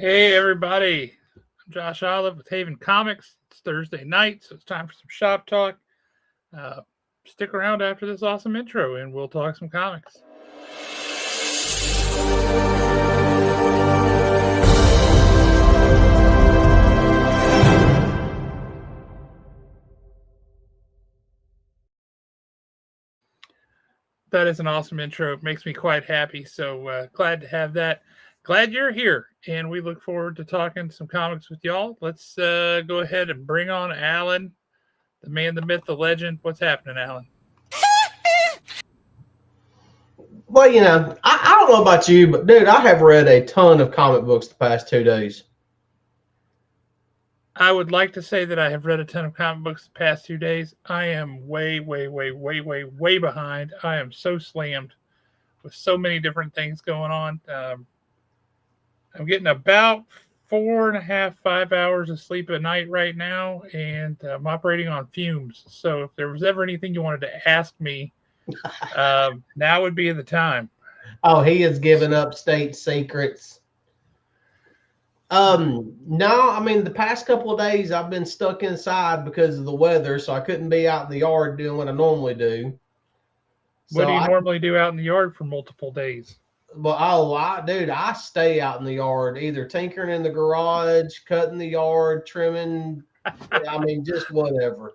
Hey everybody, I'm Josh Olive with Haven Comics. It's Thursday night, so it's time for some shop talk. Uh, Stick around after this awesome intro and we'll talk some comics. That is an awesome intro. It makes me quite happy, so glad to have that. Glad you're here, and we look forward to talking some comics with y'all. Let's go ahead and bring on Alan, the man, the myth, the legend. What's happening, Alan? Well, I don't know about you, but dude, I have read a ton of comic books the past 2 days. I would like to say that I have read a ton of comic books the past 2 days. I am way behind. I am so slammed with so many different things going on. I'm getting about 4.5, 5 hours of sleep a night right now, and I'm operating on fumes. So if there was ever anything you wanted to ask me, now would be the time. Oh, he has given up state secrets. No, I mean the past couple of days I've been stuck inside because of the weather, so I couldn't be out in the yard doing what I normally do. What So do you normally do out in the yard for multiple days? dude, I stay out in the yard, either tinkering in the garage, cutting the yard, trimming. I mean, just whatever.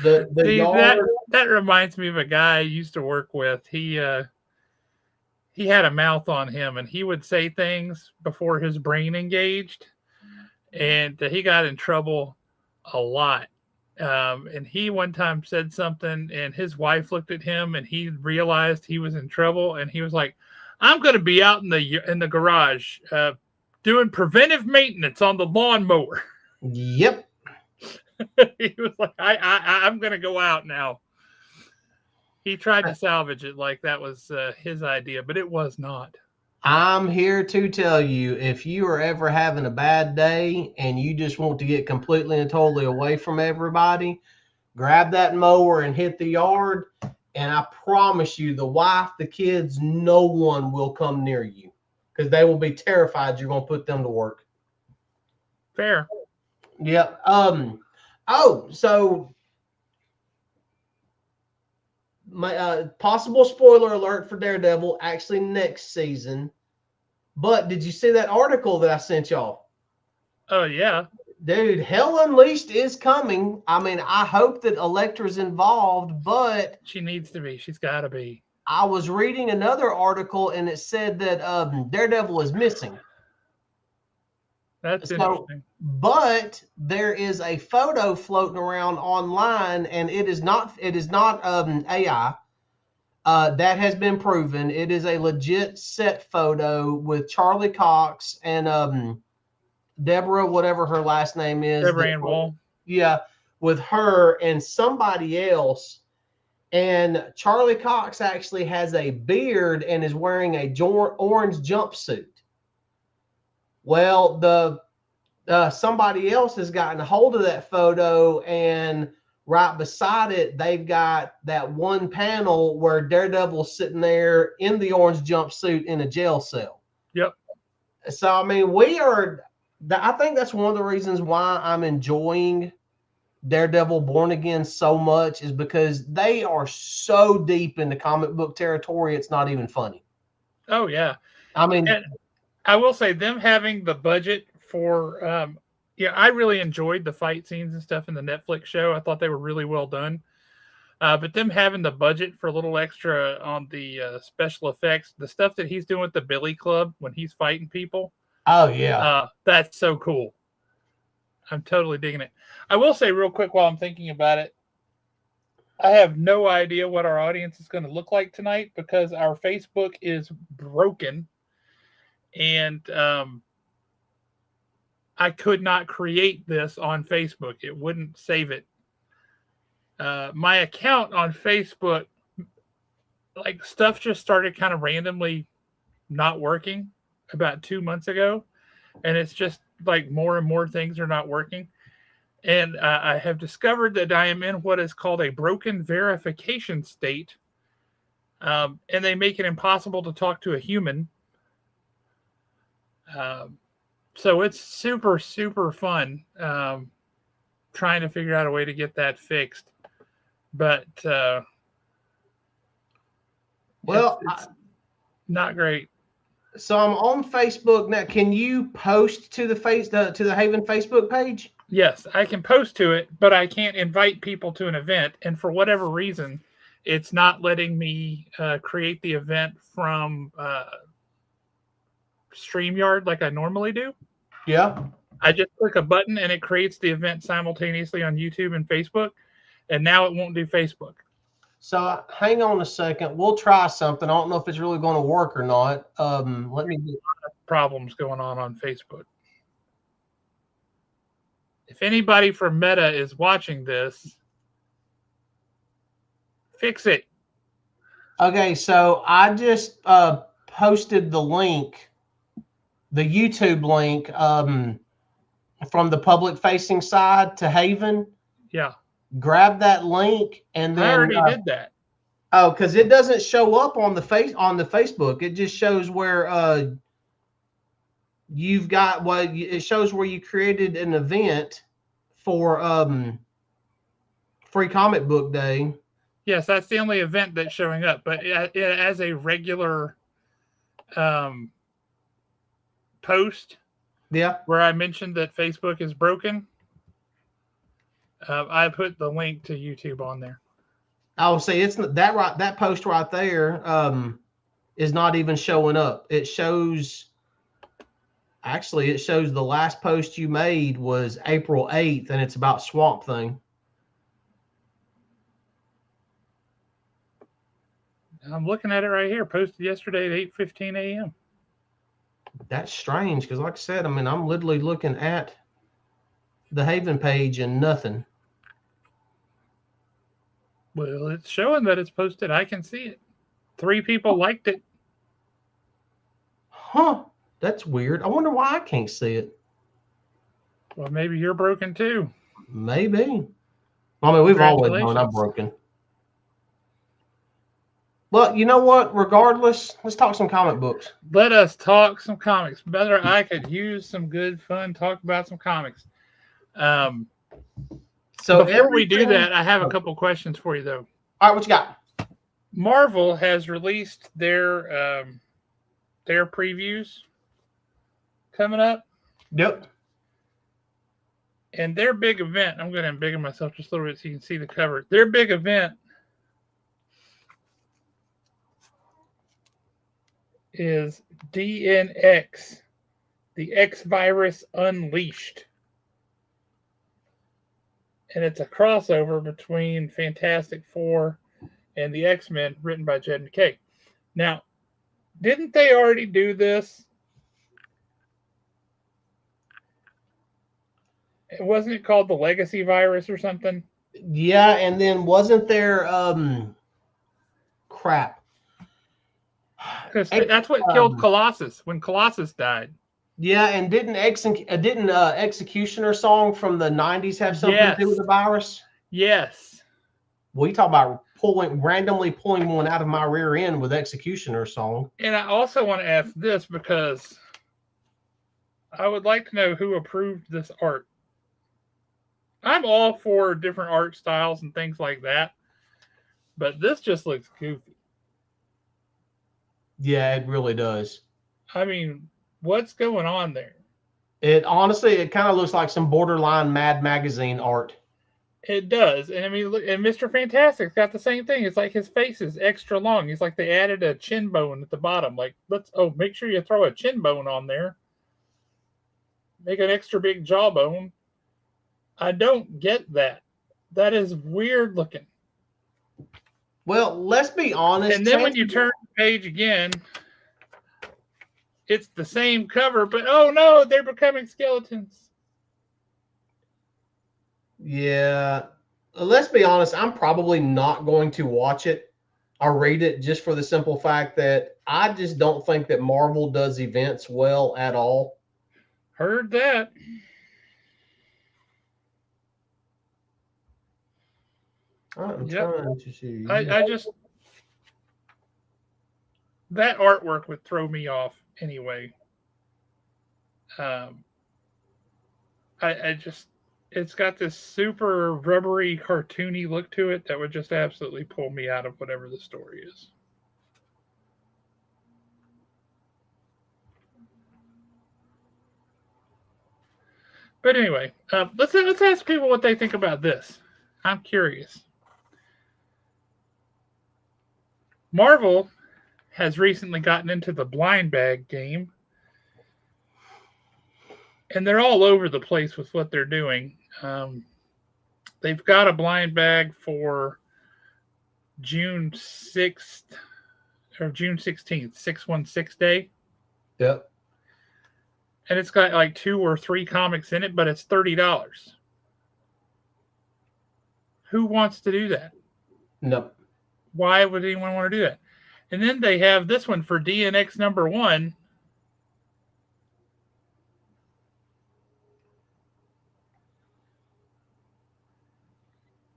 The See, yard. that reminds me of a guy I used to work with. He had a mouth on him, and he would say things before his brain engaged, and he got in trouble a lot. And he one time said something, and his wife looked at him, and he realized he was in trouble, and he was like, "I'm going to be out in the garage doing preventive maintenance on the lawnmower." Yep. He was like, I'm going to go out now." He tried to salvage it like that was his idea, but it was not. I'm here to tell you, if you are ever having a bad day and you just want to get completely and totally away from everybody, grab that mower and hit the yard. And I promise you, the wife, the kids, no one will come near you because they will be terrified you're going to put them to work. Fair. Yep. So my possible spoiler alert for Daredevil, actually next season. But did you see that article that I sent y'all? Oh, yeah. Dude, Hell Unleashed is coming. I mean, I hope that Elektra's involved, but she needs to be. She's got to be. I was reading another article and it said that Daredevil is missing. That's interesting. But there is a photo floating around online, and it is not AI. That has been proven. It is a legit set photo with Charlie Cox and Deborah, whatever her last name is. Deborah Ann Wall. Yeah, with her and somebody else. And Charlie Cox actually has a beard and is wearing a orange jumpsuit. Well, somebody else has gotten a hold of that photo, and right beside it, they've got that one panel where Daredevil's sitting there in the orange jumpsuit in a jail cell. Yep. So, I mean, I think that's one of the reasons why I'm enjoying Daredevil Born Again so much, is because they are so deep into comic book territory, it's not even funny. Oh, yeah. I mean, and I will say them having the budget for, I really enjoyed the fight scenes and stuff in the Netflix show. I thought they were really well done. But them having the budget for a little extra on the special effects, the stuff that he's doing with the Billy Club when he's fighting people. Oh, yeah. That's so cool. I'm totally digging it. I will say real quick while I'm thinking about it, I have no idea what our audience is going to look like tonight because our Facebook is broken. And I could not create this on Facebook. It wouldn't save it. My account on Facebook, like stuff just started kind of randomly not working about 2 months ago. And it's just like more and more things are not working. And I have discovered that I am in what is called a broken verification state. And they make it impossible to talk to a human. So it's super, super fun trying to figure out a way to get that fixed. But Well, it's not great. so I'm on Facebook now. Can you post to the Haven Facebook page? Yes, I can post to it, but I can't invite people to an event. And for whatever reason, it's not letting me create the event from StreamYard like I normally do. Yeah. I just click a button and it creates the event simultaneously on YouTube and Facebook. And now it won't do Facebook. So hang on a second. We'll try something. I don't know if it's really going to work or not. Let me. Problems going on Facebook. If anybody from Meta is watching this, fix it. Okay, so I just posted the link, the YouTube link from the public facing side to Haven. Yeah. Grab that link and I then already did that. Oh, because it doesn't show up on the Facebook. It just shows where you've got it shows where you created an event for Free Comic Book Day. Yes, that's the only event that's showing up. But as a regular post, yeah, where I mentioned that Facebook is broken, I put the link to YouTube on there. I will say it's that right. That post right there is not even showing up. It shows. Actually, it shows the last post you made was April 8th, and it's about Swamp Thing. I'm looking at it right here. Posted yesterday at 8:15 a.m. That's strange because, like I said, I mean, I'm literally looking at the Haven page and nothing. Well, it's showing that it's posted. I can see it. 3 people liked it. Huh. That's weird. I wonder why I can't see it. Well, maybe you're broken too. Maybe. I mean, we've always known I'm broken. Well, you know what? Regardless, let's talk some comic books. Let us talk some comics. Better, I could use some good fun. Talk about some comics. So before we do that, I have a couple questions for you, though. All right, what you got? Marvel has released their previews coming up. Yep. And their big event, I'm going to embiggen myself just a little bit so you can see the cover. Their big event is DNX, the X Virus Unleashed. And it's a crossover between Fantastic Four and the X-Men, written by Jed McKay. Now, didn't they already do this? Wasn't it called the Legacy Virus or something? Yeah, and then wasn't there crap? Because that's what killed Colossus when Colossus died. Yeah, and didn't Executioner song from the 90s have something to do with the virus? Yes. Well, you talk about randomly pulling one out of my rear end with Executioner song. And I also want to ask this because I would like to know who approved this art. I'm all for different art styles and things like that, but this just looks goofy. Yeah, it really does. I mean, what's going on there? It kind of looks like some borderline Mad Magazine art. It does. And I mean, look, and Mr. Fantastic's got the same thing. It's like his face is extra long. It's like they added a chin bone at the bottom. Like, make sure you throw a chin bone on there. Make an extra big jawbone. I don't get that. That is weird looking. Well, let's be honest. And then when you turn the page again, it's the same cover, but oh no, they're becoming skeletons. Yeah. Let's be honest. I'm probably not going to watch it or read it just for the simple fact that I just don't think that Marvel does events well at all. Heard that. I'm trying to see. I just, that artwork would throw me off anyway. Um, I just, it's got this super rubbery, cartoony look to it that would just absolutely pull me out of whatever the story is. But anyway, let's ask people what they think about this. I'm curious. Marvel has recently gotten into the blind bag game, and they're all over the place with what they're doing. They've got a blind bag for June 6th or June 16th, 616 day. Yep. And it's got like 2 or 3 comics in it, but it's $30. Who wants to do that? Nope. Why would anyone want to do that? And then they have this one for DNX #1.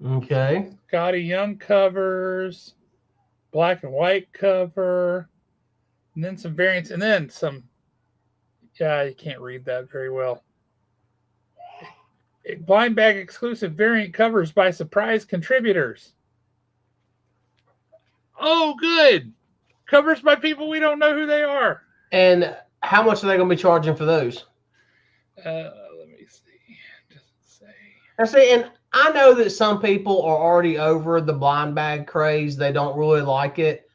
Okay. Got a Young covers, black and white cover, and then some variants, and then some. Yeah, you can't read that very well. Blind bag exclusive variant covers by surprise contributors. Oh, good. Covers by people we don't know who they are. And how much are they going to be charging for those? Let me see. Doesn't say. I see, and I know that some people are already over the blind bag craze. They don't really like it.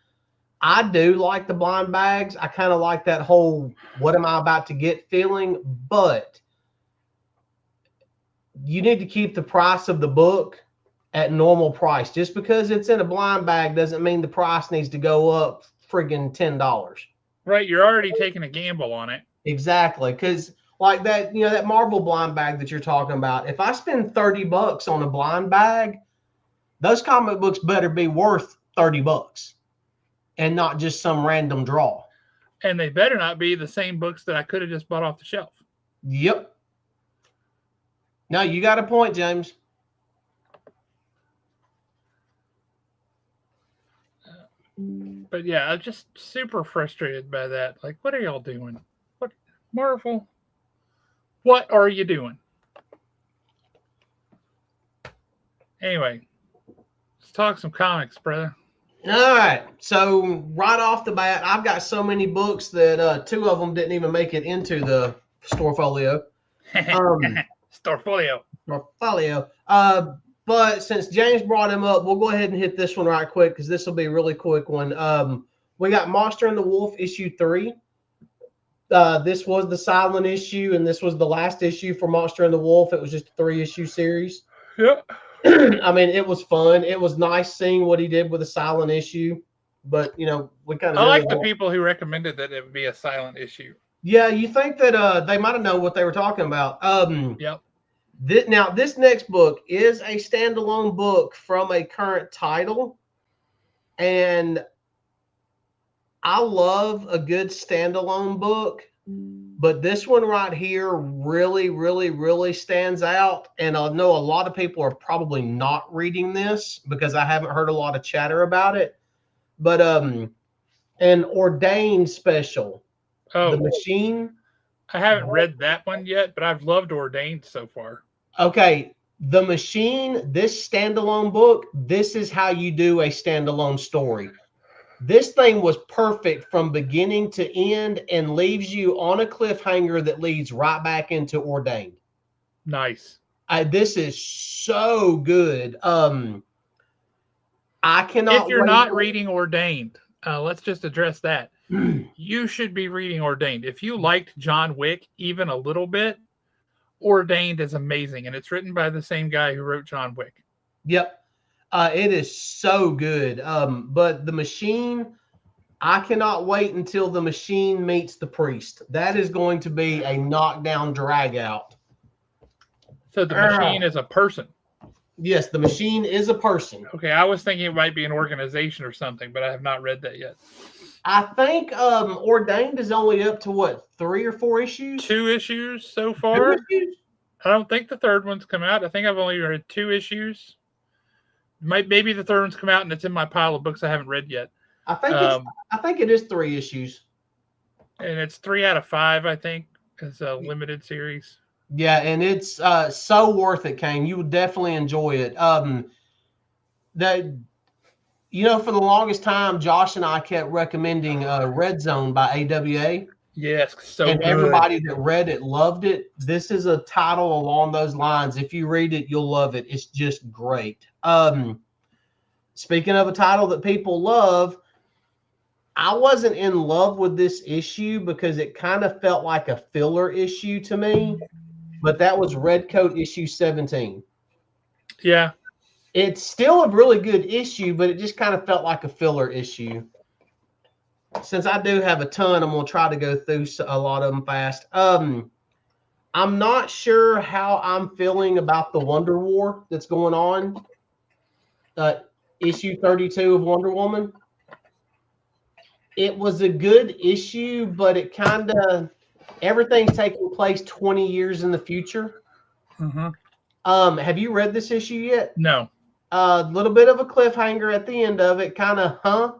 I do like the blind bags. I kind of like that whole "what am I about to get" feeling, but you need to keep the price of the book at normal price. Just because it's in a blind bag doesn't mean the price needs to go up friggin' $10. Right, you're already taking a gamble on it. Exactly, because like that, that Marvel blind bag that you're talking about. If I spend $30 on a blind bag, those comic books better be worth $30 and not just some random draw. And they better not be the same books that I could have just bought off the shelf. Yep. No, you got a point, James. But yeah, I'm just super frustrated by that. Like, what are y'all doing? What, Marvel? What are you doing? Anyway, let's talk some comics, brother. All right. So right off the bat, I've got so many books that 2 of them didn't even make it into the Storefolio. Storefolio. But since James brought him up, we'll go ahead and hit this one right quick because this will be a really quick one. We got Monster and the Wolf issue 3. This was the silent issue, and this was the last issue for Monster and the Wolf. It was just a 3-issue series. Yep. I mean, it was fun. It was nice seeing what he did with a silent issue. But, we kind of... I like the people who recommended that it would be a silent issue. Yeah, you think that they might have known what they were talking about. Yep. Now, this next book is a standalone book from a current title. And I love a good standalone book. But this one right here really, really, really stands out. And I know a lot of people are probably not reading this because I haven't heard a lot of chatter about it. But an Ordained special. Oh, The Machine. I haven't read that one yet, but I've loved Ordained so far. Okay. The Machine, this standalone book, this is how you do a standalone story. This thing was perfect from beginning to end and leaves you on a cliffhanger that leads right back into Ordained. Nice. This is so good. I cannot. If you're not reading Ordained, let's just address that. You should be reading Ordained. If you liked John Wick even a little bit, Ordained is amazing, and it's written by the same guy who wrote John Wick. Yep. It is so good. But The Machine, I cannot wait until The Machine meets the Priest. That is going to be a knockdown drag out. So The Machine is a person. Yes, The Machine is a person. Okay, I was thinking it might be an organization or something, but I have not read that yet. I think Ordained is only up to what, 3 or 4 issues? 2 issues so far. 2 issues? I don't think the third one's come out. I think I've only read 2 issues. Maybe the third one's come out and it's in my pile of books I haven't read yet. I think it is 3 issues. And it's 3 out of 5, I think. as a limited series. Yeah, and it's so worth it, Kane. You would definitely enjoy it. That for the longest time, Josh and I kept recommending Red Zone by AWA, Yes, so and good. everybody that read it loved it. This is a title along those lines. If you read it, you'll love it. It's just great. Speaking of a title that people love, I wasn't in love with this issue because it kind of felt like a filler issue to me, but that was Redcoat issue 17. Yeah. It's still a really good issue, but it just kind of felt like a filler issue. Since I do have a ton, I'm going to try to go through a lot of them fast. I'm not sure how I'm feeling about the Wonder War that's going on. Issue 32 of Wonder Woman. It was a good issue, but it kind of everything's taking place 20 years in the future. Mm-hmm. Have you read this issue yet? No. A little bit of a cliffhanger at the end of it, kind of,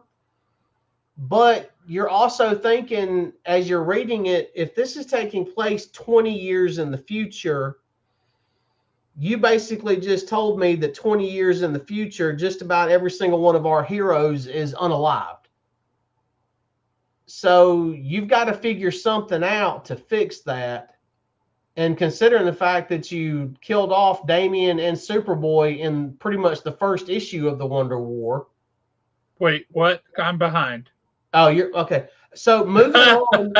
but you're also thinking as you're reading it, if this is taking place 20 years in the future, you basically just told me that 20 years in the future, just about every single one of our heroes is unalived. So you've got to figure something out to fix that. And considering the fact that you killed off Damian and Superboy in pretty much the first issue of the Wonder War. Wait, what? I'm behind. Oh, you're okay. So moving on.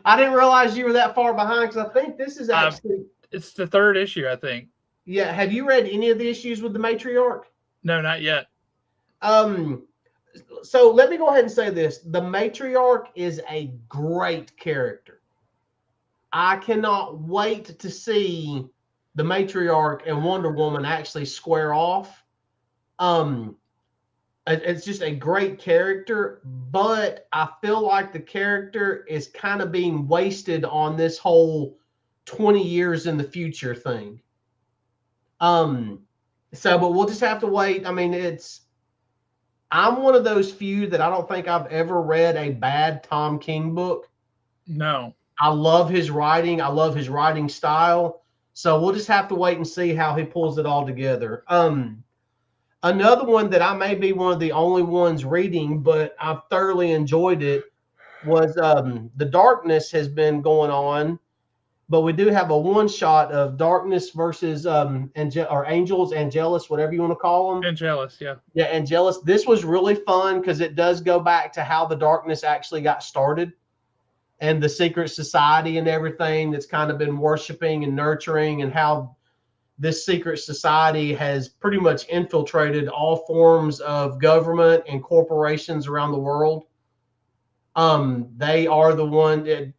I didn't realize you were that far behind because I think this is actually it's the third issue, I think. Yeah. Have you read any of the issues with the matriarch? No, not yet. So let me go ahead and say this. The matriarch is a great character. I cannot wait to see the matriarch and Wonder Woman actually square off. It's just a great character, but I feel like the character is kind of being wasted on this whole 20 years in the future thing. But we'll just have to wait. I mean, I'm one of those few that I don't think I've ever read a bad Tom King book. No. I love his writing. I love his writing style. So we'll just have to wait and see how he pulls it all together. Another one that I may be one of the only ones reading, but I've thoroughly enjoyed it, was The Darkness has been going on, but we do have a one-shot of Darkness versus Angels, Angelus, whatever you want to call them. Angelus, yeah. Yeah, Angelus. This was really fun because it does go back to how the Darkness actually got started and the secret society and everything that's kind of been worshiping and nurturing, and how this secret society has pretty much infiltrated all forms of government and corporations around the world. They are the one that,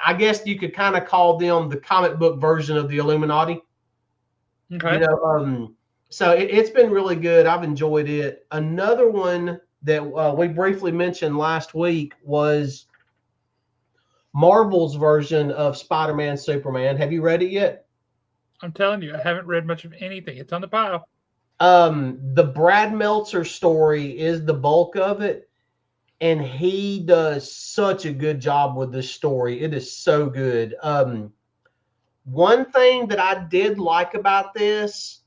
I guess you could kind of call them the comic book version of the Illuminati. Okay. So it's been really good. I've enjoyed it. Another one that we briefly mentioned last week was Marvel's version of Spider-Man Superman. Have you read it yet? I'm telling you, I haven't read much of anything. It's on the pile. The Brad Meltzer story is the bulk of it, and he does such a good job with this story. It is so good. One thing that I did like about this,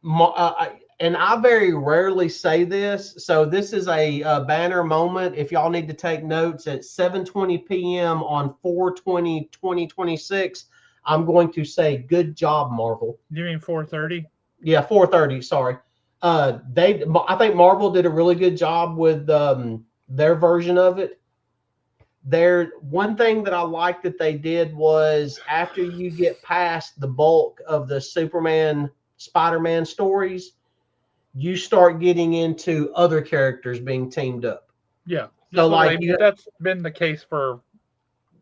and I very rarely say this, so this is a banner moment. If y'all need to take notes, at 7:20 p.m. on 4/20/2026, I'm going to say, good job, Marvel. You mean 4:30? Yeah, 4:30. Sorry. I think Marvel did a really good job with their version of it. One thing that I liked that they did was, after you get past the bulk of the Superman, Spider-Man stories, you start getting into other characters being teamed up. Yeah. So that's been the case for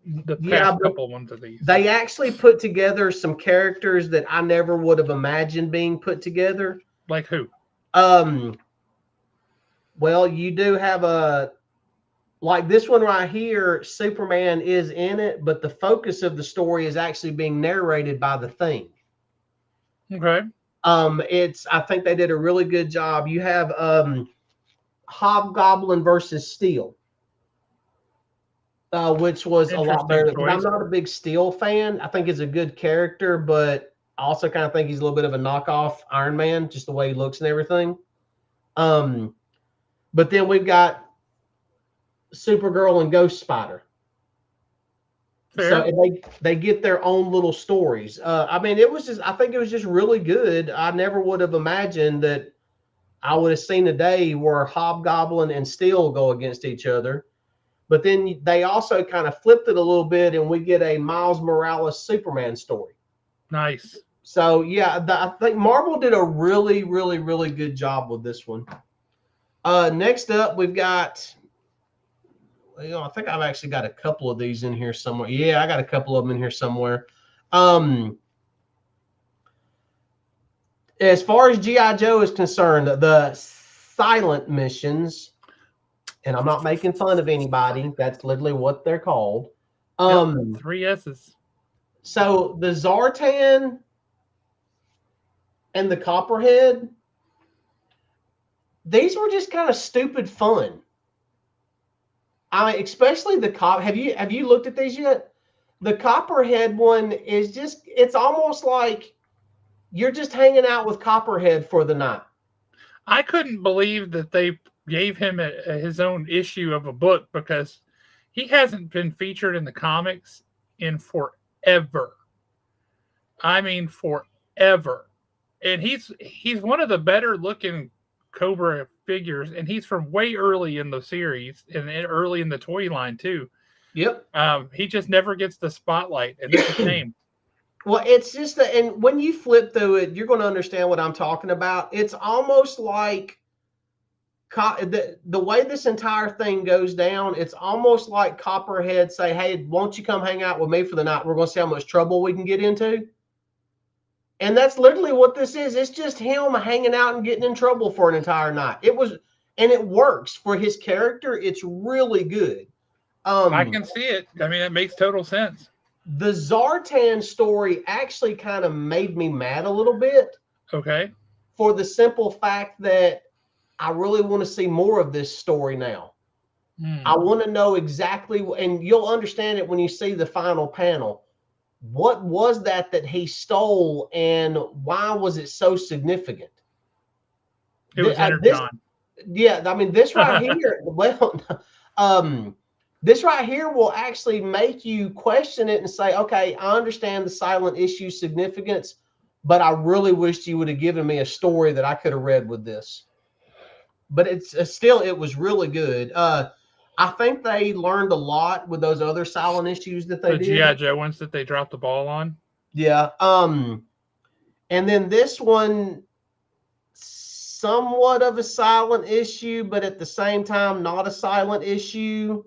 the past couple ones of these. They actually put together some characters that I never would have imagined being put together. Like who? Well, you do have like this one right here, Superman is in it, but the focus of the story is actually being narrated by the Thing. Okay. I think they did a really good job. You have Hobgoblin versus Steel. which was a lot Interesting better. But I'm choice. not a big Steel fan. I think he's a good character, but I also kind of think he's a little bit of a knockoff Iron Man, just the way he looks and everything. But then we've got Supergirl and Ghost Spider. Fair. So they get their own little stories. I mean, I think it was just really good. I never would have imagined that I would have seen a day where Hobgoblin and Steel go against each other. But then they also kind of flipped it a little bit, and we get a Miles Morales Superman story. Nice. So yeah, I think Marvel did a really, really, really good job with this one. Next up, we've got. I think I've actually got a couple of these in here somewhere. Yeah, I got a couple of them in here somewhere. As far as G.I. Joe is concerned, the silent missions, and I'm not making fun of anybody. That's literally what they're called. Yep, 3 S's. So the Zartan and the Copperhead, these were just kind of stupid fun. Especially the cop. Have you looked at these yet? The Copperhead one is it's almost like you're just hanging out with Copperhead for the night. I couldn't believe that they gave him his own issue of a book because he hasn't been featured in the comics in forever. I mean, forever. And he's one of the better looking Cobra figures, and he's from way early in the series and early in the toy line too. Yep. He just never gets the spotlight, and it's a shame. Well, it's just and when you flip through it, you're going to understand what I'm talking about. It's almost like the way this entire thing goes down. It's almost like Copperhead say, "Hey, won't you come hang out with me for the night? We're going to see how much trouble we can get into." And that's literally what this is. It's just him hanging out and getting in trouble for an entire night. And it works for his character. It's really good. I can see it. I mean, it makes total sense. The Zartan story actually kind of made me mad a little bit. Okay. For the simple fact that I really want to see more of this story now. I want to know exactly, and you'll understand it when you see the final panel. What was that he stole, and why was it so significant? It was Energon. Yeah, I mean, this right here, well, this right here will actually make you question it and say, okay, I understand the silent issue significance, but I really wished you would have given me a story that I could have read with this. But it's still, it was really good. I think they learned a lot with those other silent issues that they did. The G.I. Joe ones that they dropped the ball on. Yeah. And then this one, somewhat of a silent issue, but at the same time, not a silent issue.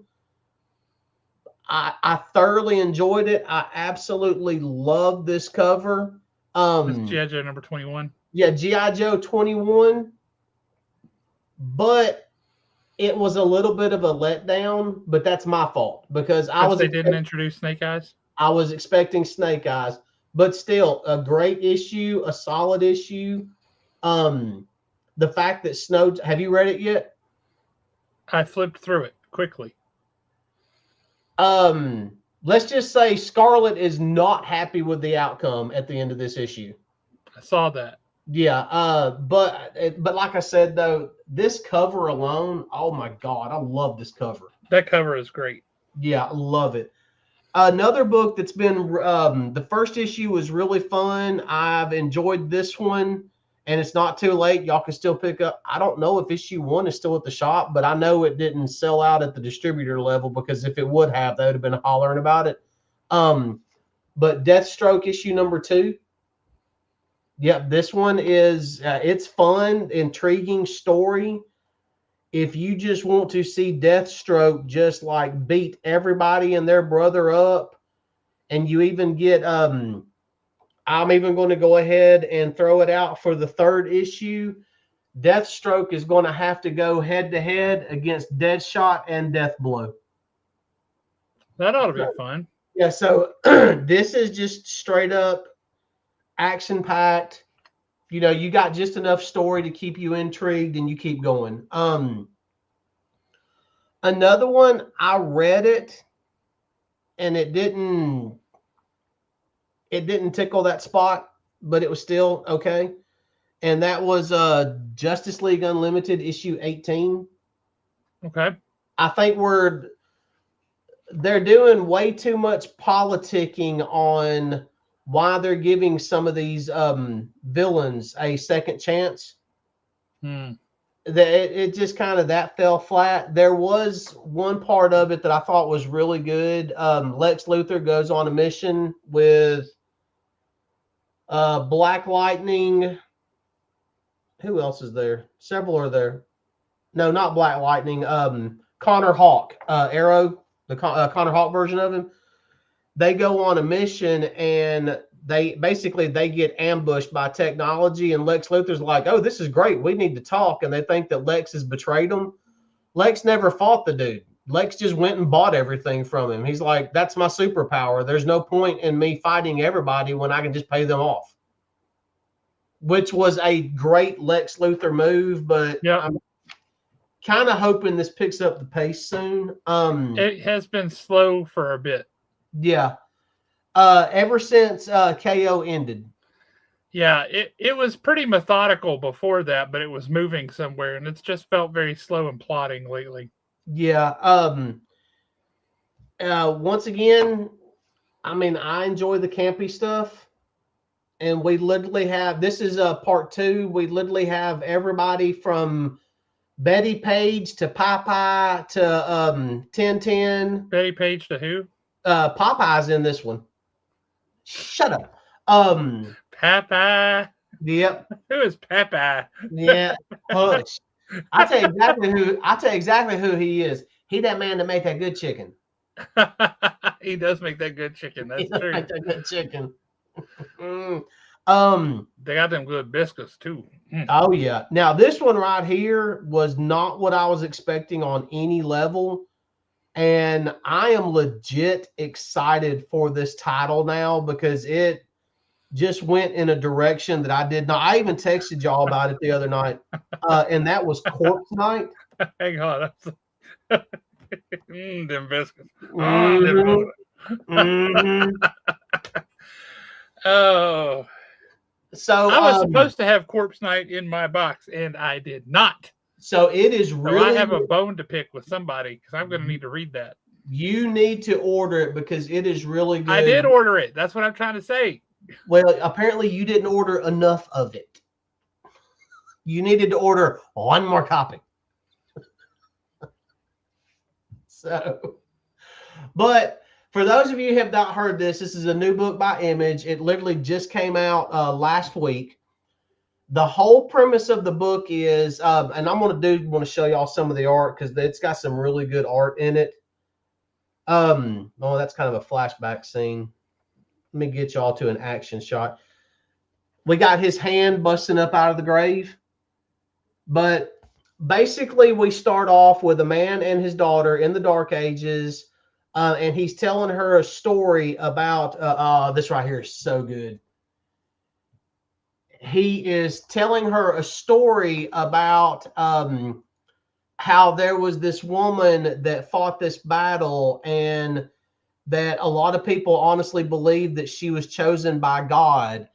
I thoroughly enjoyed it. I absolutely loved this cover. That's G.I. Joe number 21. Yeah, G.I. Joe 21. But it was a little bit of a letdown, but that's my fault because they didn't introduce Snake Eyes. I was expecting Snake Eyes, but still a great issue, a solid issue. The fact that Snow, have you read it yet? I flipped through it quickly. Let's just say Scarlet is not happy with the outcome at the end of this issue. I saw that. Yeah, but like I said though, this cover alone, oh my God, I love this cover. That cover is great. Yeah, I love it. Another book that's been the first issue was really fun. I've enjoyed this one, and it's not too late. Y'all can still pick up. I don't know if issue 1 is still at the shop, but I know it didn't sell out at the distributor level because if it would have, they would have been hollering about it. But Deathstroke issue number 2. Yep, this one is it's fun, intriguing story. If you just want to see Deathstroke just like beat everybody and their brother up, and you even get I'm even going to go ahead and throw it out for the 3rd issue. Deathstroke is going to have to go head to head against Deadshot and Deathblow. That ought to be fun. Yeah, so this is just straight up action-packed. You know, you got just enough story to keep you intrigued and you keep going. Another one, I read it and it didn't tickle that spot, but it was still okay. And that was Justice League Unlimited issue 18. Okay. I think they're doing way too much politicking on why they're giving some of these villains a second chance. It just kind of that fell flat. There was one part of it that I thought was really good. Lex Luthor goes on a mission with Black Lightning. Who else is there? Several are there. No, not Black Lightning. Connor Hawk, Arrow, the Connor Hawk version of him. They go on a mission and they get ambushed by technology, and Lex Luthor's like, "Oh, this is great. We need to talk." And they think that Lex has betrayed them. Lex never fought the dude. Lex just went and bought everything from him. He's like, "That's my superpower. There's no point in me fighting everybody when I can just pay them off." Which was a great Lex Luthor move, but I'm kind of hoping this picks up the pace soon. It has been slow for a bit. Yeah. Ever since KO ended. Yeah, it was pretty methodical before that, but it was moving somewhere, and it's just felt very slow and plodding lately. Yeah. Once again, I mean, I enjoy the campy stuff, and we literally have, this is part 2. We literally have everybody from Betty Page to Popeye to 1010. Betty Page to who? Popeye's in this one. Shut up. Popeye. Yep. Who is Popeye? Yeah. Hush. I tell you exactly who he is. He that man that make that good chicken. He does make that good chicken. That's true. Make that good chicken. They got them good biscuits too. Oh yeah. Now this one right here was not what I was expecting on any level. And I am legit excited for this title now because it just went in a direction that I did not. I even texted y'all about it the other night. And that was Corpse Night. Hang on. Them biscuits. Oh. So I was supposed to have Corpse Night in my box, and I did not. So it is really. So I have a bone to pick with somebody because I'm going to need to read that. You need to order it because it is really good. I did order it. That's what I'm trying to say. Well, apparently you didn't order enough of it. You needed to order one more copy. So, but for those of you who have not heard this, this is a new book by Image. It literally just came out last week. The whole premise of the book is, and I'm want to show y'all some of the art because it's got some really good art in it. Oh, that's kind of a flashback scene. Let me get y'all to an action shot. We got his hand busting up out of the grave. But basically, we start off with a man and his daughter in the Dark Ages. And he's telling her a story about, this right here is so good. He is telling her a story about how there was this woman that fought this battle and that a lot of people honestly believed that she was chosen by God,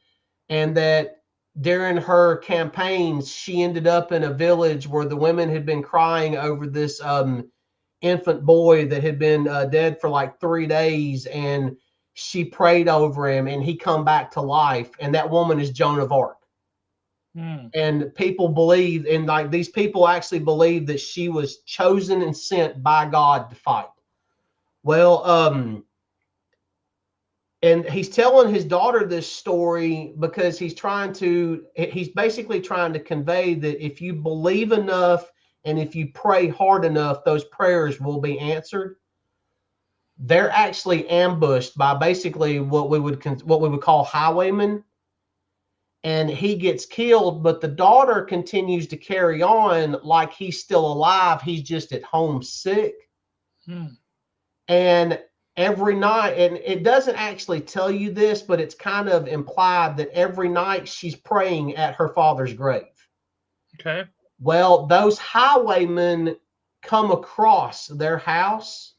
and that during her campaigns, she ended up in a village where the women had been crying over this infant boy that had been dead for like 3 days, and she prayed over him and he come back to life. And that woman is Joan of Arc. And people believe, and like these people actually believe that she was chosen and sent by God to fight. Well, and he's telling his daughter this story because he's basically trying to convey that if you believe enough and if you pray hard enough, those prayers will be answered. They're actually ambushed by basically what we would call highwaymen. And he gets killed, but the daughter continues to carry on like he's still alive. He's just at home sick. And every night, and it doesn't actually tell you this, but it's kind of implied that every night she's praying at her father's grave. Okay. Well, those highwaymen come across their house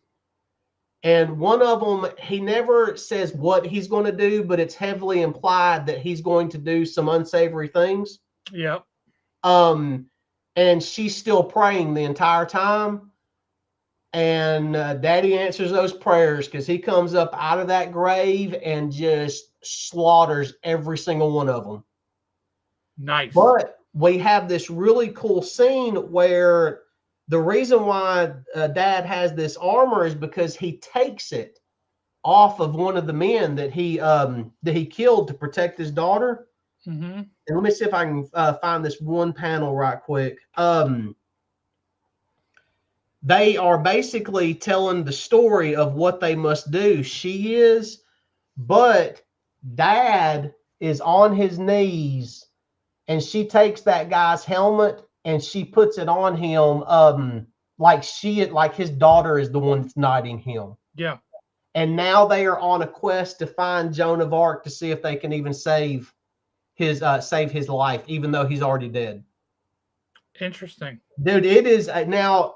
And one of them, he never says what he's going to do, but it's heavily implied that he's going to do some unsavory things. Yep. And she's still praying the entire time. And Daddy answers those prayers because he comes up out of that grave and just slaughters every single one of them. Nice. But we have this really cool scene where the reason why Dad has this armor is because he takes it off of one of the men that he killed to protect his daughter. Mm-hmm. And let me see if I can find this one panel right quick. They are basically telling the story of what they must do. She is, but Dad is on his knees, and she takes that guy's helmet and she puts it on him, like his daughter is the one that's knighting him. Yeah. And now they are on a quest to find Joan of Arc to see if they can even save his life, even though he's already dead. Interesting. Dude, it is now.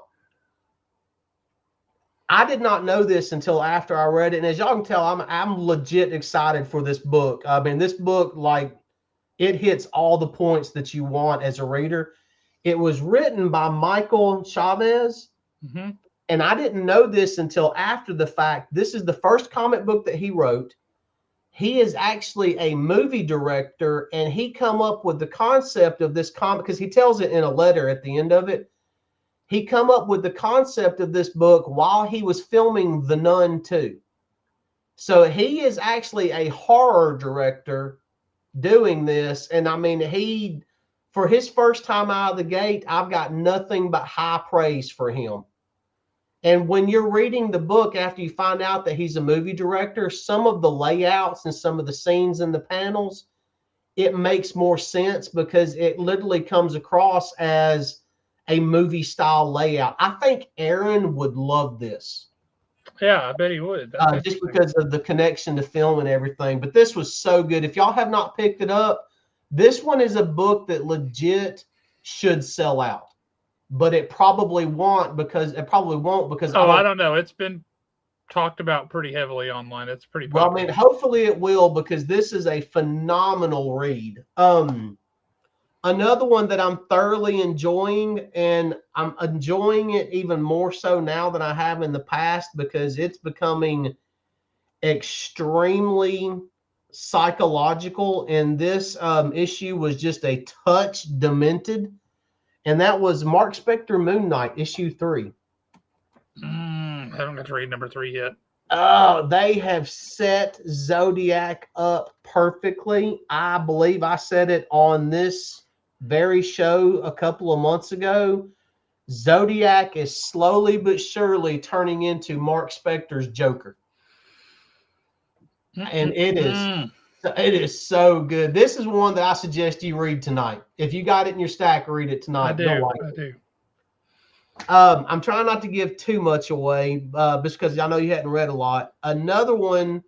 I did not know this until after I read it, and as y'all can tell, I'm legit excited for this book. I mean, this book, like, it hits all the points that you want as a reader. It was written by Michael Chavez, Mm-hmm. and I didn't know this until after the fact. This is the first comic book that he wrote. He is actually a movie director, and he come up with the concept of this comic because he tells it in a letter at the end of it. He come up with the concept of this book while he was filming The Nun 2. So he is actually a horror director doing this. And I mean, for his first time out of the gate, I've got nothing but high praise for him. And when you're reading the book, after you find out that he's a movie director, some of the layouts and some of the scenes in the panels, it makes more sense because it literally comes across as a movie style layout. I think Aaron would love this. Yeah, I bet he would. Just because of the connection to film and everything. But this was so good. If y'all have not picked it up, this one is a book that legit should sell out. But it probably won't because I don't know. It's been talked about pretty heavily online. It's pretty popular. Well, I mean, hopefully it will, because this is a phenomenal read. Another one that I'm thoroughly enjoying, and I'm enjoying it even more so now than I have in the past because it's becoming extremely psychological. And this issue was just a touch demented, and that was Mark Spector Moon Knight issue 3. I haven't got to read number 3 yet. Oh, they have set Zodiac up perfectly. I believe I said it on this very show a couple of months ago. Zodiac is slowly but surely turning into Mark Spector's Joker. And it is so good. This is one that I suggest you read tonight. If you got it in your stack, read it tonight. I do. I'm trying not to give too much away, just because I know you hadn't read a lot. Another one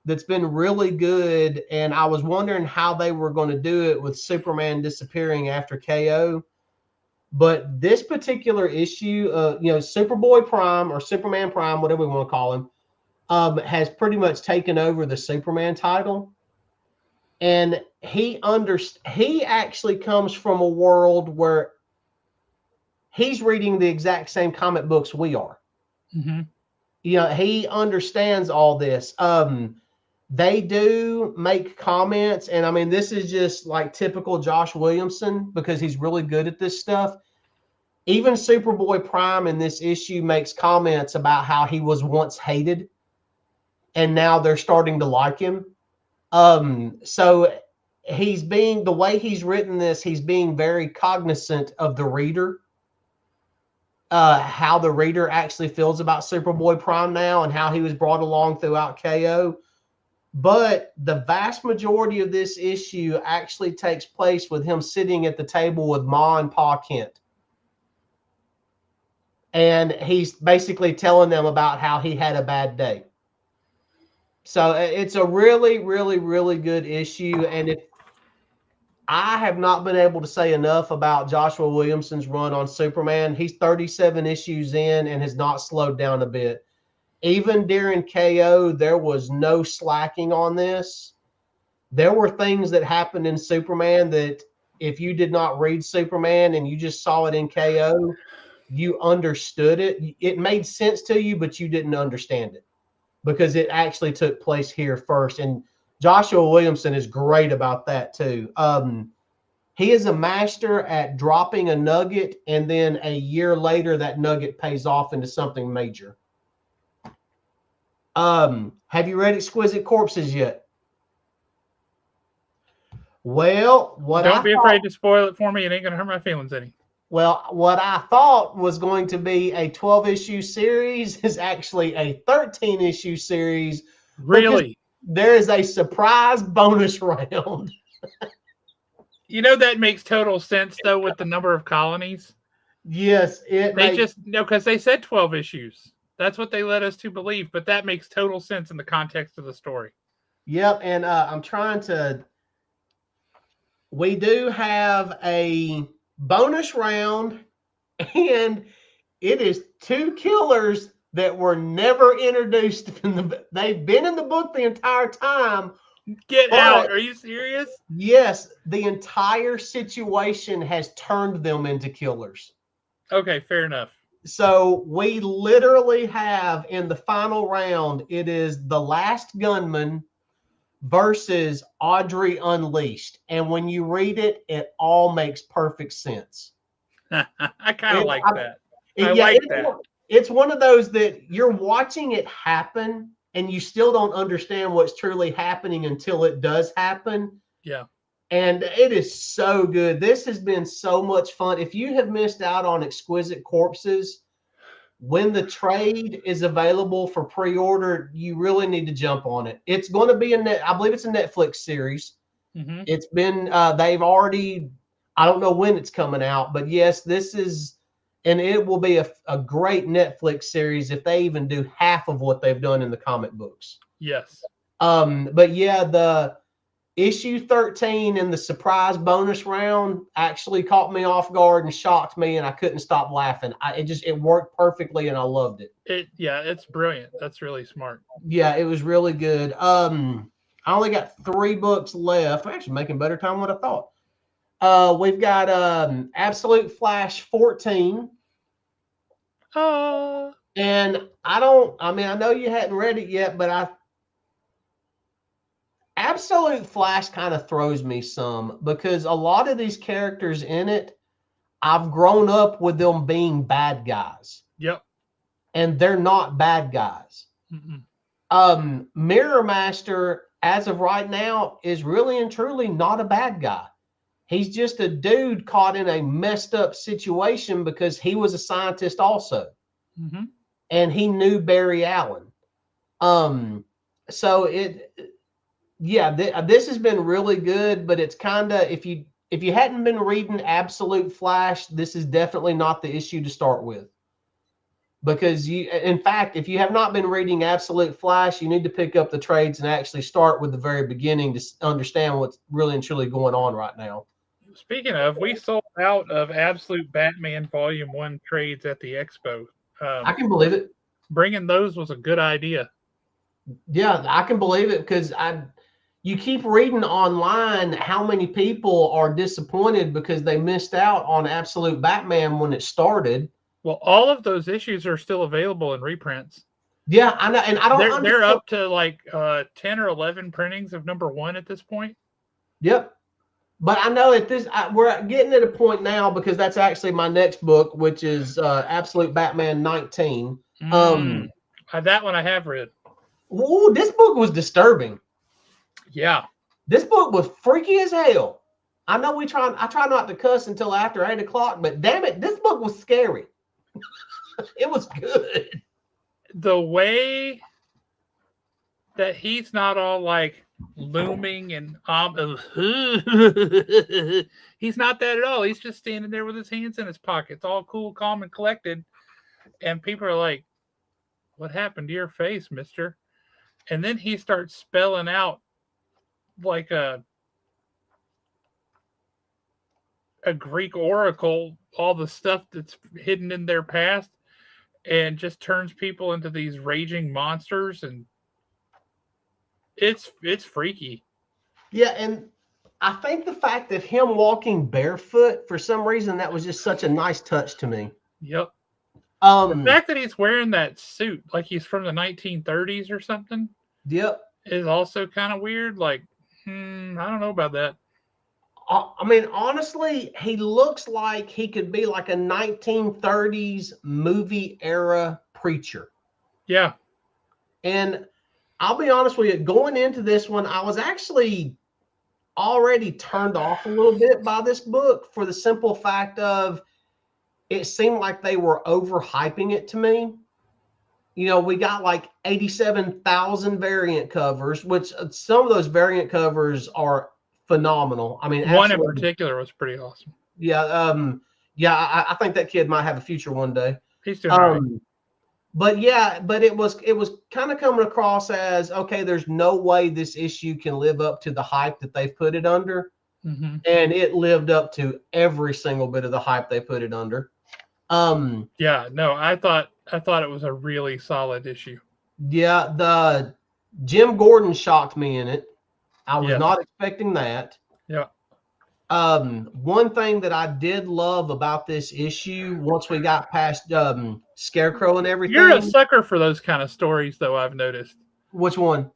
that's been really good, and I was wondering how they were going to do it with Superman disappearing after KO. But this particular issue, Superboy Prime or Superman Prime, whatever we want to call him, has pretty much taken over the Superman title. And he actually comes from a world where he's reading the exact same comic books we are. Mm-hmm. He understands all this. They do make comments, and I mean, this is just like typical Josh Williamson because he's really good at this stuff. Even Superboy Prime in this issue makes comments about how he was once hated, and now they're starting to like him. So the way he's written this, he's being very cognizant of the reader. How the reader actually feels about Superboy Prime now and how he was brought along throughout KO. But the vast majority of this issue actually takes place with him sitting at the table with Ma and Pa Kent. And he's basically telling them about how he had a bad day. So it's a really, really, really good issue. And I have not been able to say enough about Joshua Williamson's run on Superman. He's 37 issues in and has not slowed down a bit. even during KO, there was no slacking on this. There were things that happened in Superman that if you did not read Superman and you just saw it in KO, you understood it. It made sense to you, but you didn't understand it because it actually took place here first. And Joshua Williamson is great about that too. He is a master at dropping a nugget, and then a year later, that nugget pays off into something major. Have you read Exquisite Corpses yet? Well, Don't be afraid to spoil it for me. It ain't gonna hurt my feelings any. Well, what I thought was going to be a 12-issue series is actually a 13-issue series. Really? There is a surprise bonus round. You know, that makes total sense, though, with the number of colonies. Yes, because they said 12 issues. That's what they led us to believe, but that makes total sense in the context of the story. Yep, and I'm trying to... We do have a bonus round, and it is 2 killers that were never introduced. They've been in the book the entire time. Get out. Are you serious? Yes, the entire situation has turned them into killers. Okay, fair enough. So we literally have in the final round, it is The Last Gunman versus Audrey Unleashed. And when you read it, it all makes perfect sense. I kind of like that. I like that. It's one of those that you're watching it happen and you still don't understand what's truly happening until it does happen. Yeah. And it is so good. This has been so much fun. If you have missed out on Exquisite Corpses, when the trade is available for pre-order, you really need to jump on it. It's going to be I believe it's a Netflix series. Mm-hmm. It's been, they've already, I don't know when it's coming out, but yes, this is, and it will be a great Netflix series if they even do half of what they've done in the comic books. Yes. But yeah, the issue 13 and the surprise bonus round actually caught me off guard and shocked me, and I couldn't stop laughing. It worked perfectly, and I loved it. It's brilliant. That's really smart. Yeah, it was really good. I only got 3 books left. I'm actually making better time than what I thought. We've got Absolute Flash 14. And I know you hadn't read it yet, but Absolute Flash kind of throws me some because a lot of these characters in it, I've grown up with them being bad guys. Yep. And they're not bad guys. Mm-mm. Mirror Master, as of right now, is really and truly not a bad guy. He's just a dude caught in a messed up situation because he was a scientist also. Mm-hmm. And he knew Barry Allen. So this has been really good, but it's kind of, if you hadn't been reading Absolute Flash, this is definitely not the issue to start with. Because in fact, if you have not been reading Absolute Flash, you need to pick up the trades and actually start with the very beginning to understand what's really and truly going on right now. Speaking of, we sold out of Absolute Batman Volume 1 trades at the expo. I can believe it. Bringing those was a good idea. Yeah, I can believe it because you keep reading online how many people are disappointed because they missed out on Absolute Batman when it started. Well, all of those issues are still available in reprints. Yeah, I know, and I don't. They're up to like 10 or 11 printings of number 1 at this point. Yep. But I know we're getting at a point now because that's actually my next book, which is Absolute Batman 19. That one I have read. Ooh, this book was disturbing. Yeah. This book was freaky as hell. I know I try not to cuss until after 8 o'clock, but damn it, this book was scary. It was good. The way that he's not all like looming and he's not that at all. He's just standing there with his hands in his pockets, all cool, calm, and collected. And people are like, "What happened to your face, mister?" And then he starts spelling out like a Greek oracle, all the stuff that's hidden in their past. and just turns people into these raging monsters, and it's freaky. Yeah, and I think the fact of him walking barefoot, for some reason, that was just such a nice touch to me. Yep. The Um, fact that he's wearing that suit like he's from the 1930s or something yep. is also kind of weird. Like, I don't know about that. I mean, honestly, he looks like he could be like a 1930s movie era preacher. Yeah. And I'll be honest with you, going into this one, I was actually already turned off a little bit by this book for the simple fact of it seemed like they were overhyping it to me. You know, we got like 87,000 variant covers, which some of those variant covers are phenomenal. I mean, One in absolutely. particular was pretty awesome. Yeah. Yeah, I think that kid might have a future one day. He's doing all right. But yeah, but it was kind of coming across as, okay, there's no way this issue can live up to the hype that they've put it under. Mm-hmm. And it lived up to every single bit of the hype they put it under. Yeah, no, I thought it was a really solid issue. Yeah, the Jim Gordon shocked me in it. I was Yes. not expecting that. Yeah. One thing that I did love about this issue, once we got past Scarecrow and everything. You're a sucker for those kind of stories, though, I've noticed. Which one?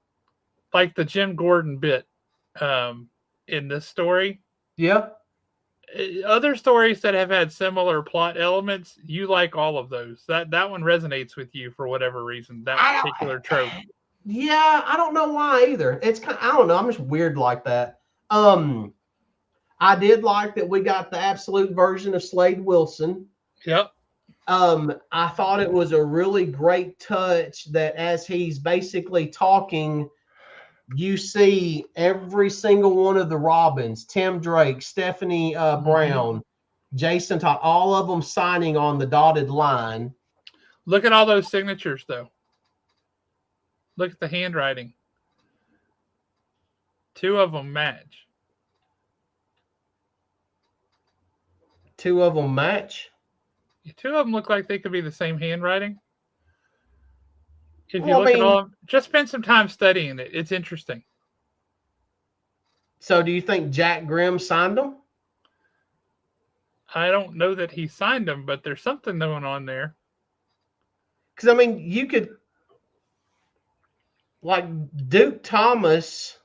Like the Jim Gordon bit in this story. Yeah. Other stories that have had similar plot elements, you like all of those. That one resonates with you for whatever reason, that particular trope. Yeah, I don't know why either. It's kind of, I don't know, I'm just weird like that. I did like that we got the absolute version of Slade Wilson. Yep. I thought it was a really great touch that as he's basically talking, you see every single one of the Robins, Tim Drake, Stephanie Brown, Jason Todd, all of them signing on the dotted line. Look at all those signatures, though. Look at the handwriting. 2 of them match. 2 of them match? 2 of them look like they could be the same handwriting. If you look at all of them, just spend some time studying it. It's interesting. So do you think Jack Grimm signed them? I don't know that he signed them, but there's something going on there. Because, I mean, you could, like, Duke Thomas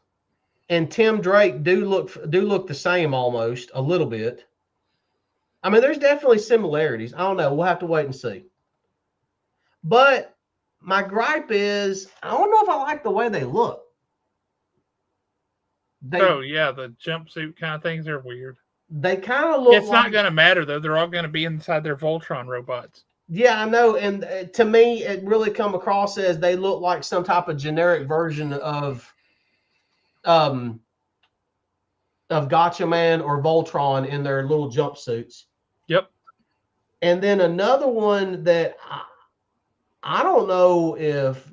and Tim Drake do look the same almost, a little bit. I mean, there's definitely similarities. I don't know. We'll have to wait and see. But my gripe is, I don't know if I like the way they look. Yeah, the jumpsuit kind of things are weird. They kind of look It's not going to matter, though. They're all going to be inside their Voltron robots. Yeah, I know. And to me, it really come across as they look like some type of generic version of Gotcha Man or Voltron in their little jumpsuits. Yep. And then another one that I don't know if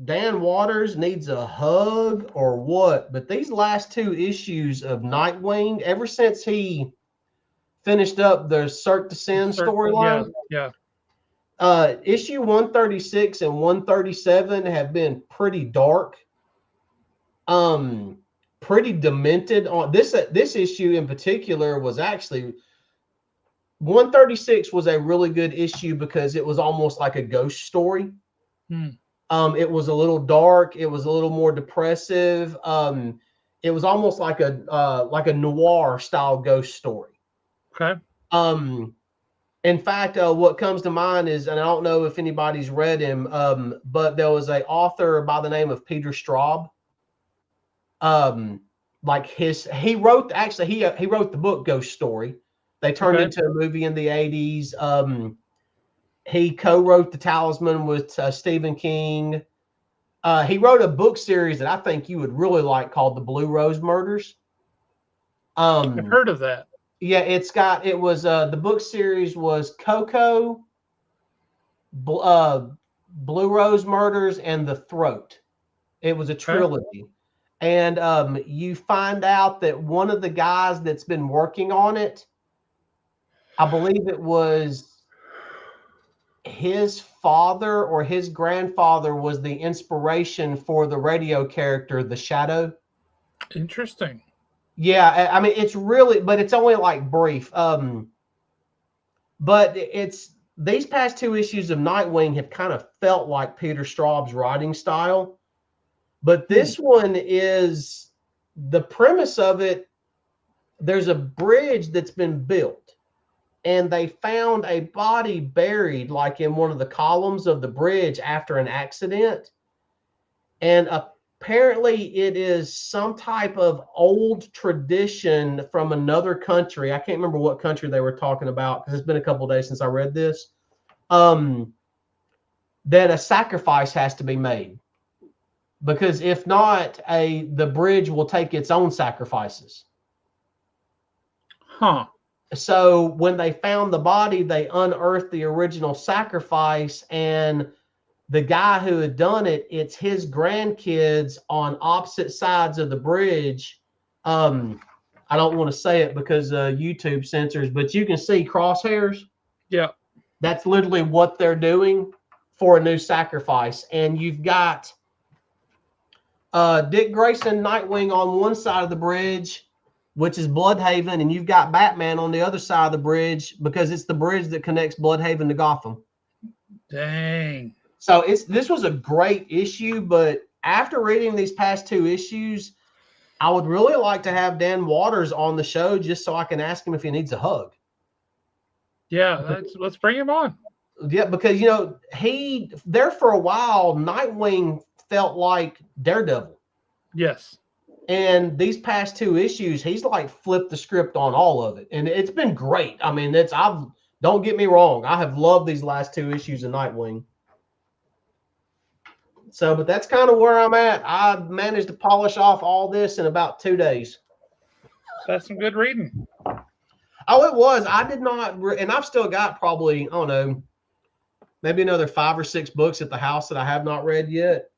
Dan Waters needs a hug or what, but these last 2 issues of Nightwing, ever since he finished up the Cirque du Sin storyline, issue 136 and 137 have been pretty dark, pretty demented. On this issue in particular was actually 136 was a really good issue because it was almost like a ghost story. It was a little dark. It was a little more depressive. It was almost like a noir style ghost story. Okay. In fact, what comes to mind is, and I don't know if anybody's read him, but there was an author by the name of Peter Straub. He wrote the book Ghost Story. They turned it into a movie in the 80s. He co-wrote The Talisman with Stephen King. He wrote a book series that I think you would really like called The Blue Rose Murders. I've heard of that. Yeah, the book series was Coco, Blue Rose Murders, and The Throat. It was a trilogy. And you find out that one of the guys that's been working on it, I believe it was his father or his grandfather was the inspiration for the radio character, the Shadow. Interesting. Yeah, I mean, it's really, but it's only like brief. But it's these past two issues of Nightwing have kind of felt like Peter Straub's writing style. But this one is the premise of it. There's a bridge that's been built, and they found a body buried like in one of the columns of the bridge after an accident. And apparently it is some type of old tradition from another country. I can't remember what country they were talking about because it's been a couple of days since I read this. That a sacrifice has to be made, because if not, the bridge will take its own sacrifices. Huh. So when they found the body, they unearthed the original sacrifice, and the guy who had done it, it's his grandkids on opposite sides of the bridge. I don't want to say it because YouTube censors, but you can see crosshairs. Yeah. That's literally what they're doing for a new sacrifice. And you've got Dick Grayson, Nightwing on one side of the bridge, which is Bloodhaven, and you've got Batman on the other side of the bridge because it's the bridge that connects Bloodhaven to Gotham. Dang. So this was a great issue, but after reading these past two issues, I would really like to have Dan Waters on the show just so I can ask him if he needs a hug. Yeah, let's bring him on. Yeah, because there for a while, Nightwing felt like Daredevil. Yes. And these past two issues, he's like flipped the script on all of it, and it's been great. I mean, don't get me wrong, I have loved these last two issues of Nightwing. So, but that's kind of where I'm at. I managed to polish off all this in about 2 days. That's some good reading. Oh, it was. I did not, and I've still got probably, I don't know, maybe another 5 or 6 books at the house that I have not read yet.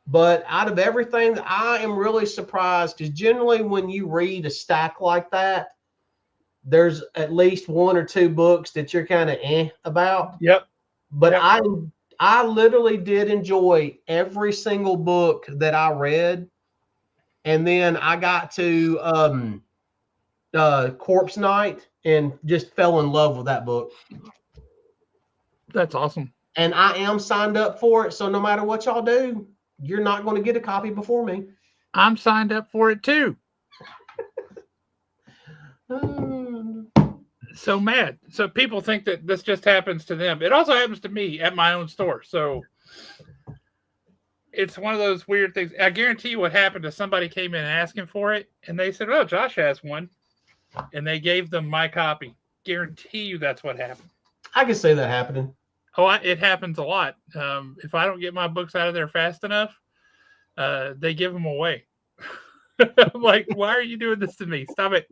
But out of everything, I am really surprised, because generally when you read a stack like that, there's at least 1 or 2 books that you're kind of about. Yep. But I literally did enjoy every single book that I read. And then I got to Corpse Night and just fell in love with that book. That's awesome. And I am signed up for it. So no matter what y'all do, you're not going to get a copy before me. I'm signed up for it too. So mad. So people think that this just happens to them. It also happens to me at my own store. So it's one of those weird things. I guarantee you what happened is somebody came in asking for it, and they said, "Oh, Josh has one," and they gave them my copy. Guarantee you that's what happened. I can see that happening. Oh, it happens a lot. If I don't get my books out of there fast enough, they give them away. I'm like, why are you doing this to me? Stop it.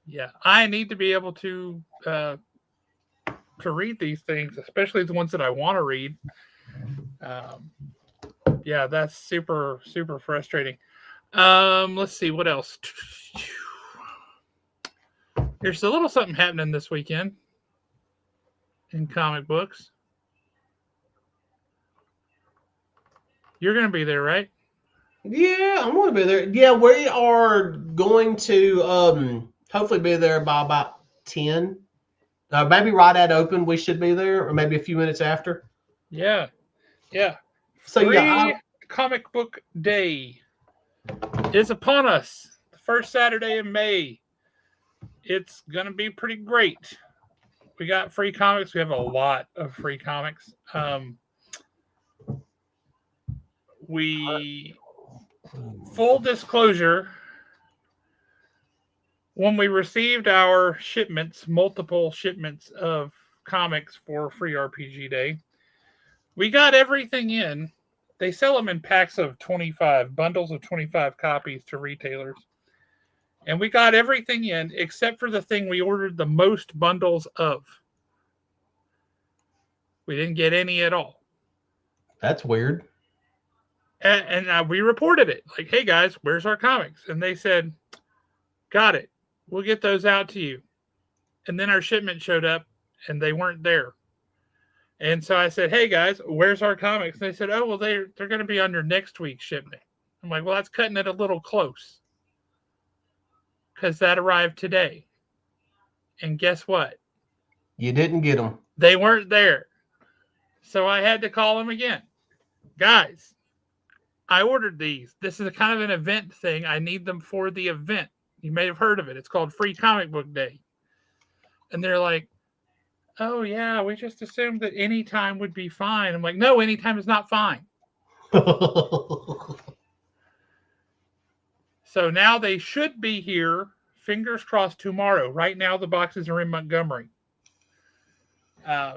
Yeah, I need to be able to read these things, especially the ones that I want to read. Yeah, that's super, super frustrating. Let's see what else. There's a little something happening this weekend in comic books. You're going to be there, right? Yeah, I'm going to be there. Yeah, we are going to hopefully be there by about 10. Maybe right at open, we should be there, or maybe a few minutes after. Yeah. So Free Comic Book Day is upon us. The first Saturday in May. It's going to be pretty great. We got free comics. We have a lot of free comics. Full disclosure, when we received our shipments, multiple shipments of comics for Free RPG Day, we got everything in. They sell them in packs of 25, bundles of 25 copies to retailers. And we got everything in except for the thing we ordered the most bundles of. We didn't get any at all. That's weird. And we reported it. Like, hey, guys, where's our comics? And they said, got it. We'll get those out to you. And then our shipment showed up, and they weren't there. And so I said, "Hey guys, where's our comics?" And they said, "Oh well, they're going to be under next week's shipment." I'm like, "Well, that's cutting it a little close because that arrived today." And guess what? You didn't get them. They weren't there. So I had to call them again. Guys, I ordered these. This is a kind of an event thing. I need them for the event. You may have heard of it. It's called Free Comic Book Day. And they're like, "Oh, yeah, we just assumed that any time would be fine." I'm like, "No, anytime is not fine." So now they should be here, fingers crossed, tomorrow. Right now, the boxes are in Montgomery.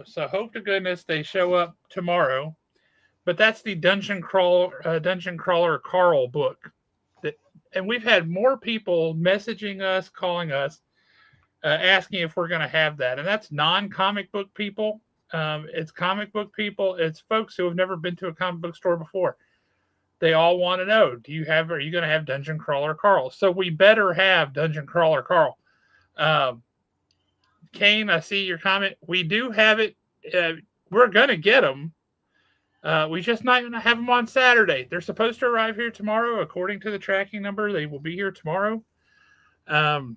So hope to goodness they show up tomorrow. But that's the Dungeon Crawler Carl book. And we've had more people messaging us, calling us, asking if we're going to have that. And that's non-comic book people. It's comic book people. It's folks who have never been to a comic book store before. They all want to know, are you going to have Dungeon Crawler Carl? So we better have Dungeon Crawler Carl. Kane, I see your comment. We do have it. We're going to get them. We just not going to have them on Saturday. They're supposed to arrive here tomorrow. According to the tracking number, they will be here tomorrow. But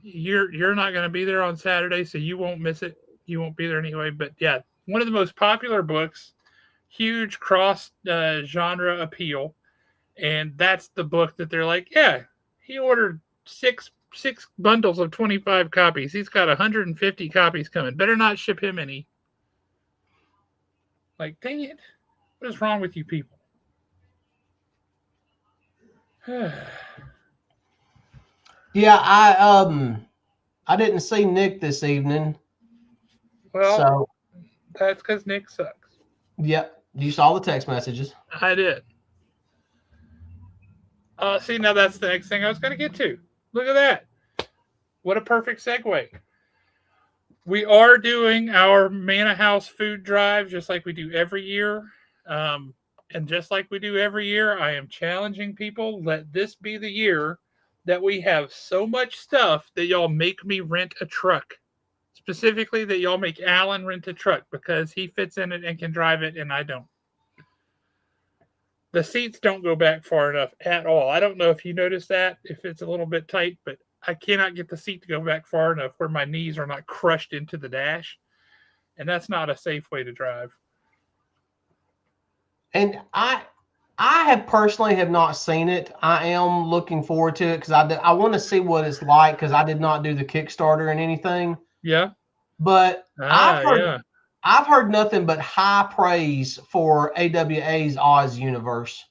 you're not going to be there on Saturday, so you won't miss it. You won't be there anyway. But yeah, one of the most popular books, huge cross genre appeal, and that's the book that they're like, yeah, he ordered six bundles of 25 copies. He's got 150 copies coming. Better not ship him any. Like, dang it. What is wrong with you people? Yeah, I didn't see Nick this evening. Well, so that's because Nick sucks. Yep. You saw the text messages. I did. See, now that's the next thing I was going to get to. Look at that. What a perfect segue. We are doing our Manna House Food Drive just like we do every year. And just like we do every year, I am challenging people. Let this be the year that we have so much stuff that y'all make me rent a truck. Specifically, that y'all make Alan rent a truck because he fits in it and can drive it, and I don't. The seats don't go back far enough at all. I don't know if you noticed that, if it's a little bit tight, but I cannot get the seat to go back far enough where my knees are not crushed into the dash. And that's not a safe way to drive. And I have personally have not seen it. I am looking forward to it because I want to see what it's like because I did not do the Kickstarter and anything. Yeah. But I've heard nothing but high praise for AWA's Oz universe.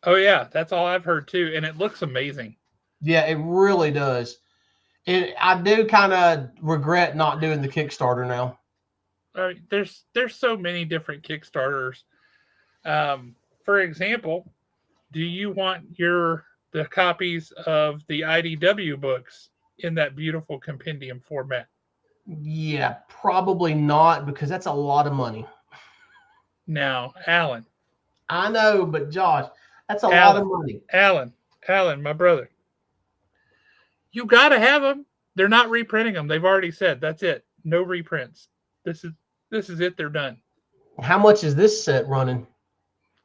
Oh, yeah. That's all I've heard, too. And it looks amazing. Yeah, it really does. I do kind of regret not doing the Kickstarter now. There's so many different Kickstarters. For example, do you want the copies of the IDW books in that beautiful compendium format? Yeah, probably not because that's a lot of money. Now, Alan. I know, but Josh, that's a lot of money. Alan, my brother. You got to have them. They're not reprinting them. They've already said that's it. No reprints. This is it. They're done. How much is this set running?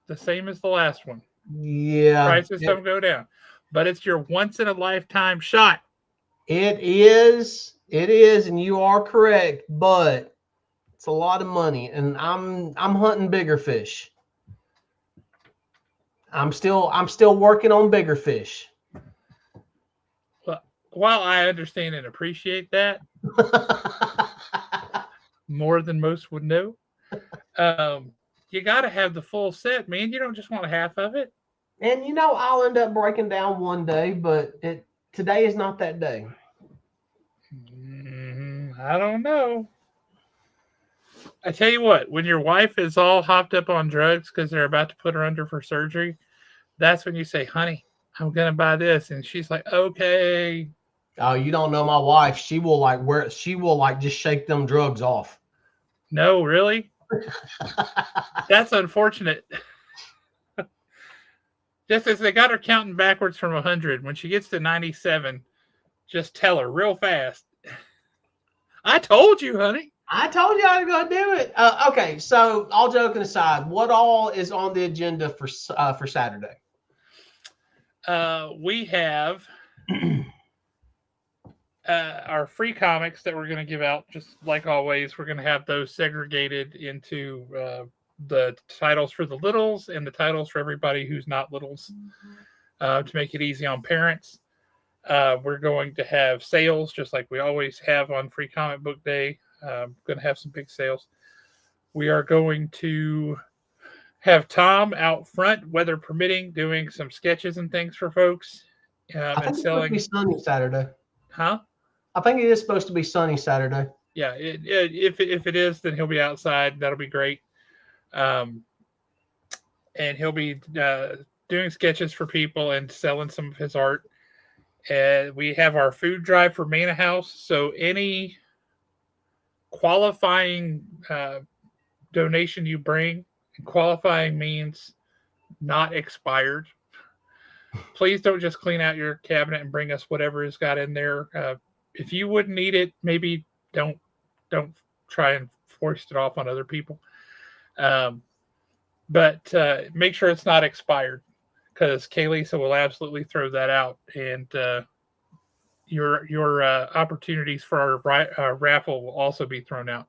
The same as the last one. Yeah. Prices don't go down. But it's your once in a lifetime shot. It is, and you are correct, but it's a lot of money, and I'm hunting bigger fish. I'm still working on bigger fish. Well, while I understand and appreciate that more than most would know, you got to have the full set, man. You don't just want half of it. And I'll end up breaking down one day, but today is not that day. I don't know. I tell you what, when your wife is all hopped up on drugs because they're about to put her under for surgery, that's when you say, "Honey, I'm gonna buy this," and she's like, "Okay." Oh, you don't know my wife. She will just shake them drugs off. No, really? That's unfortunate. Just as they got her counting backwards from 100, when she gets to 97, Just tell her real fast. I told you, honey. I told you I was going to do it. Okay, so all joking aside, what all is on the agenda for Saturday? We have our free comics that we're going to give out. Just like always, we're going to have those segregated into the titles for the littles and the titles for everybody who's not littles, to make it easy on parents. We're going to have sales just like we always have on Free Comic Book Day. Going to have some big sales. We are going to have Tom out front, weather permitting, doing some sketches and things for folks, I think and it's supposed to be selling. sunny Saturday. Huh? I think it is supposed to be sunny Saturday. Yeah. If it is, then he'll be outside. That'll be great. Um, and he'll be doing sketches for people and selling some of his art. And we have our food drive for Manna House. So any qualifying donation you bring, and qualifying means not expired. Please don't just clean out your cabinet and bring us whatever is got in there. If you wouldn't need it, maybe don't try and force it off on other people. But make sure it's not expired, because Kaylisa will absolutely throw that out, and your opportunities for our raffle will also be thrown out.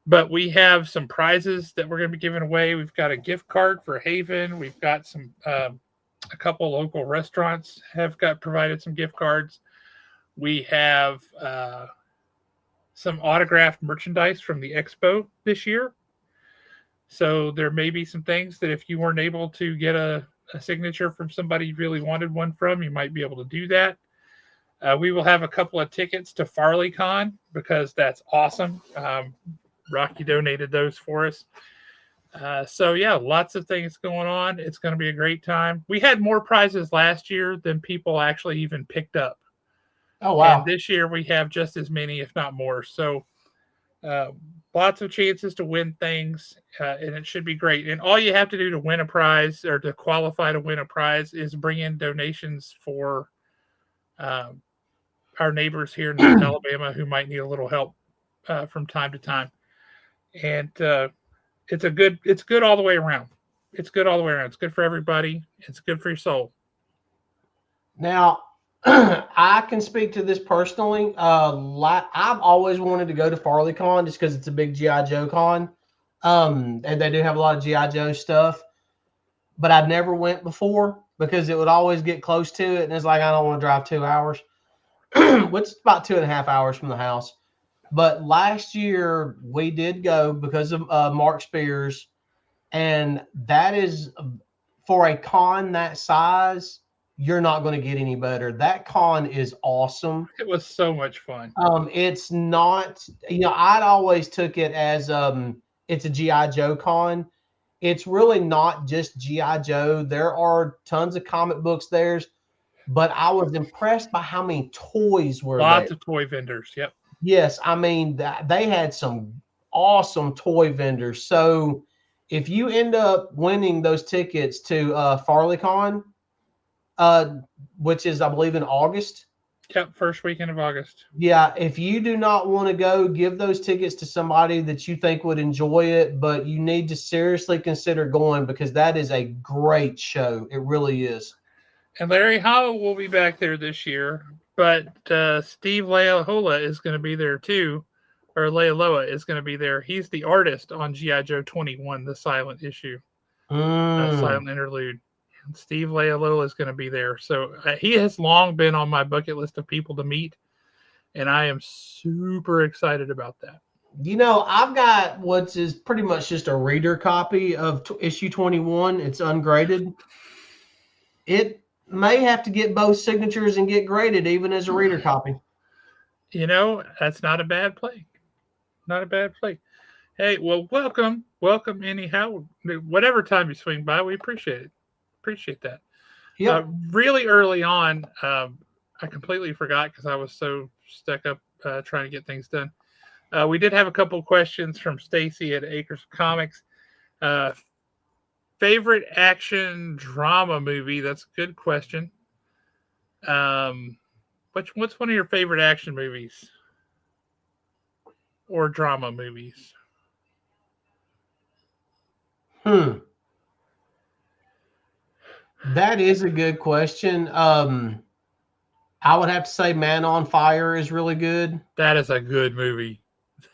But we have some prizes that we're going to be giving away. We've got a gift card for Haven. We've got some a couple local restaurants have got provided some gift cards. We have some autographed merchandise from the expo this year. So there may be some things that if you weren't able to get a signature from somebody you really wanted one from, you might be able to do that. We will have a couple of tickets to FarleyCon, because that's awesome. Rocky donated those for us. So yeah, lots of things going on. It's going to be a great time. We had more prizes last year than people actually even picked up. Oh, wow. And this year we have just as many, if not more. So lots of chances to win things, and it should be great. And all you have to do to win a prize, or to qualify to win a prize, is bring in donations for our neighbors here in North Alabama who might need a little help from time to time. And it's good all the way around. It's good all the way around. It's good for everybody. It's good for your soul. Now, I can speak to this personally. I've always wanted to go to FarleyCon just because it's a big G.I. Joe con. And they do have a lot of G.I. Joe stuff. But I'd never went before because it would always get close to it. And it's like, I don't want to drive 2 hours, which is about 2.5 hours from the house. But last year we did go because of Mark Spears. And that is, for a con that size, you're not going to get any better. That con is awesome. It was so much fun. It's not, I'd always took it as it's a G.I. Joe con. It's really not just G.I. Joe. There are tons of comic books there, but I was impressed by how many toys were there. Lots of toy vendors. Yep. Yes, I mean, they had some awesome toy vendors. So if you end up winning those tickets to FarleyCon, which is, I believe, in August. Yep, first weekend of August. Yeah, if you do not want to go, give those tickets to somebody that you think would enjoy it, but you need to seriously consider going, because that is a great show. It really is. And Larry Howell will be back there this year, but Steve Leialoha is going to be there too, or Leialoha is going to be there. He's the artist on G.I. Joe 21, the silent issue, silent interlude. Steve Leialoha is going to be there. So he has long been on my bucket list of people to meet, and I am super excited about that. I've got what is pretty much just a reader copy of issue 21. It's ungraded. It may have to get both signatures and get graded even as a reader copy. That's not a bad play. Not a bad play. Hey, well, welcome anyhow. Whatever time you swing by, we appreciate it. Appreciate that. Yep. Really early on, I completely forgot because I was so stuck up trying to get things done. We did have a couple of questions from Stacy at Acres of Comics. Favorite action drama movie? That's a good question. What's one of your favorite action movies or drama movies? That is a good question. I would have to say Man on Fire is really good. That is a good movie.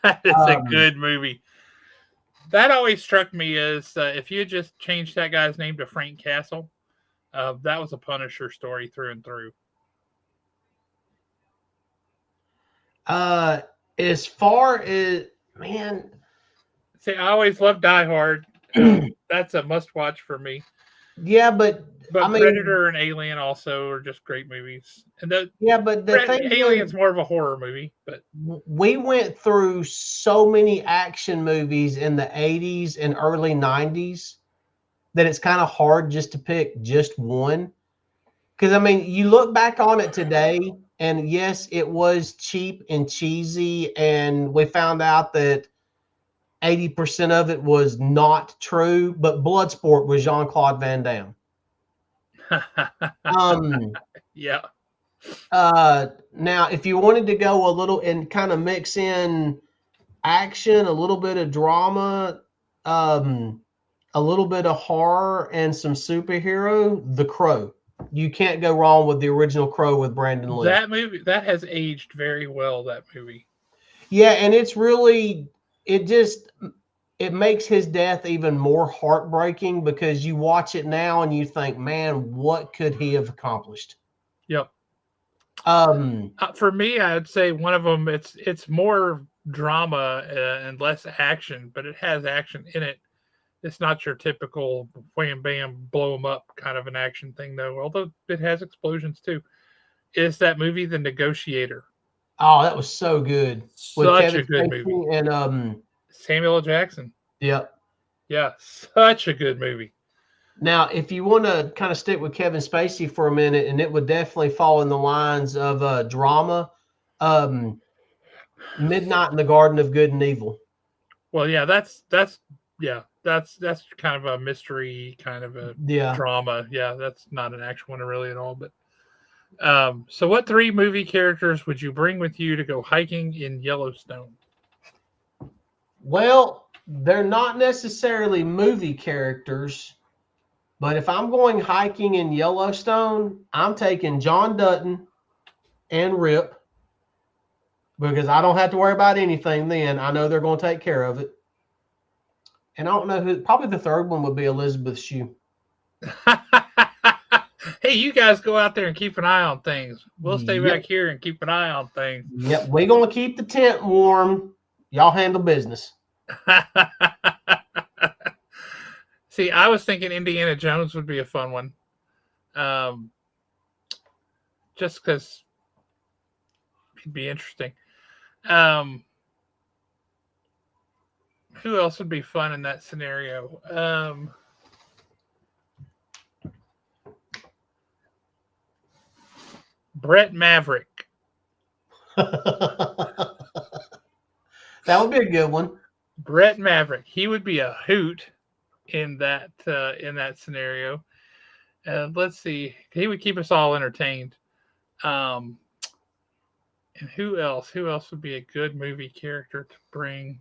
That is a Um, good movie. That always struck me as if you had just changed that guy's name to Frank Castle, that was a Punisher story through and through. uh, as far as man, See, I always loved Die Hard. That's a must watch for me. yeah, but I But mean, Predator and Alien also are just great movies. And yeah, but the thing Alien's is, more of a horror movie, but we went through so many action movies in the 80s and early 90s that it's kind of hard just to pick just one. Because I mean, you look back on it today, and yes, it was cheap and cheesy, and we found out that 80% of it was not true, but Bloodsport was Jean-Claude Van Damme. Um, yeah. Now, if you wanted to go a little and kind of mix in action, a little bit of drama, um, a little bit of horror, and some superhero, The Crow. You can't go wrong with the original Crow with Brandon Lee. That movie that has aged very well, that movie. Yeah, and it's really it just it makes his death even more heartbreaking because you watch it now and you think, man, what could he have accomplished? Yep. Um, For me, I'd say one of them. It's more drama and less action, but it has action in it. It's not your typical wham bam blow them up kind of an action thing, though. Although it has explosions too. Is that movie The Negotiator? oh, that was so good with Such Kevin a good movie. Spacey and Samuel L. Jackson. yep. Yeah, such a good movie. Now, if you want to kind of stick with Kevin Spacey for a minute, and it would definitely fall in the lines of drama, um, Midnight in the Garden of Good and Evil. Well, yeah, yeah, that's kind of a mystery, kind of a Yeah. drama. Yeah, that's not an action one really at all. But so what three movie characters would you bring with you to go hiking in Yellowstone? Well, they're not necessarily movie characters, but if I'm going hiking in Yellowstone, I'm taking John Dutton and Rip because I don't have to worry about anything then. I know they're going to take care of it. And I don't know who, probably the third one would be Elizabeth Shue. Hey, you guys go out there and keep an eye on things. We'll stay back Yep. here and keep an eye on things. Yep. We're going to keep the tent warm. Y'all handle business. See, I was thinking Indiana Jones would be a fun one. Um, just because it'd be interesting. Um, who else would be fun in that scenario? Brett Maverick. That would be a good one. Brett Maverick. He would be a hoot in that scenario. And let's see, he would keep us all entertained. And who else? Who else would be a good movie character to bring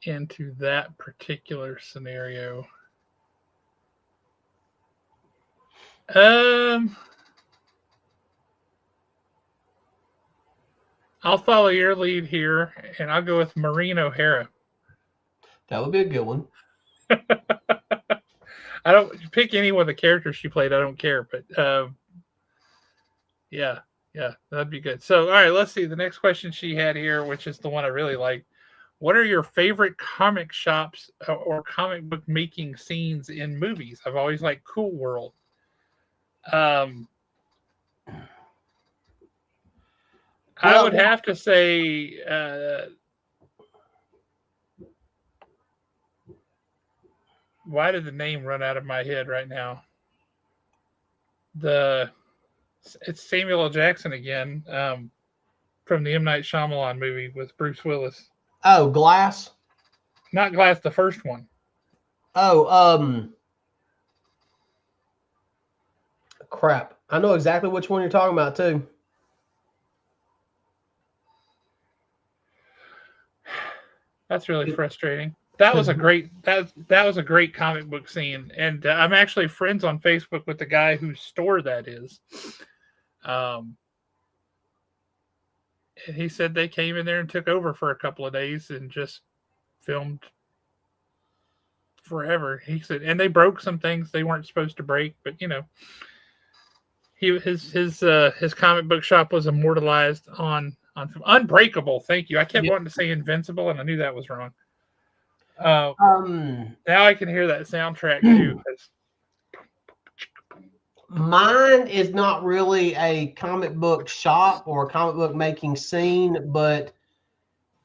into that particular scenario? I'll follow your lead here, and I'll go with Maureen O'Hara. That would be a good one. I don't pick any one of the characters she played. I don't care, but yeah, that'd be good. So, all right, let's see. The next question she had here, which is the one I really like. What are your favorite comic shops or comic book making scenes in movies? I've always liked Cool World. I would have to say why did the name run out of my head right now? It's Samuel L. Jackson again, from the M. Night Shyamalan movie with Bruce Willis. Oh, Glass? Not Glass, the first one. Oh, crap. I know exactly which one you're talking about, too. That's really frustrating. That was a great that was a great comic book scene, and I'm actually friends on Facebook with the guy whose store that is. Um, and he said they came in there and took over for a couple of days and just filmed forever. He said, and they broke some things they weren't supposed to break, but you know, his comic book shop was immortalized on Unbreakable. Thank you. I kept Yeah. wanting to say Invincible, and I knew that was wrong. Uh, Um, now I can hear that soundtrack too. Mine is not really a comic book shop or a comic book making scene, but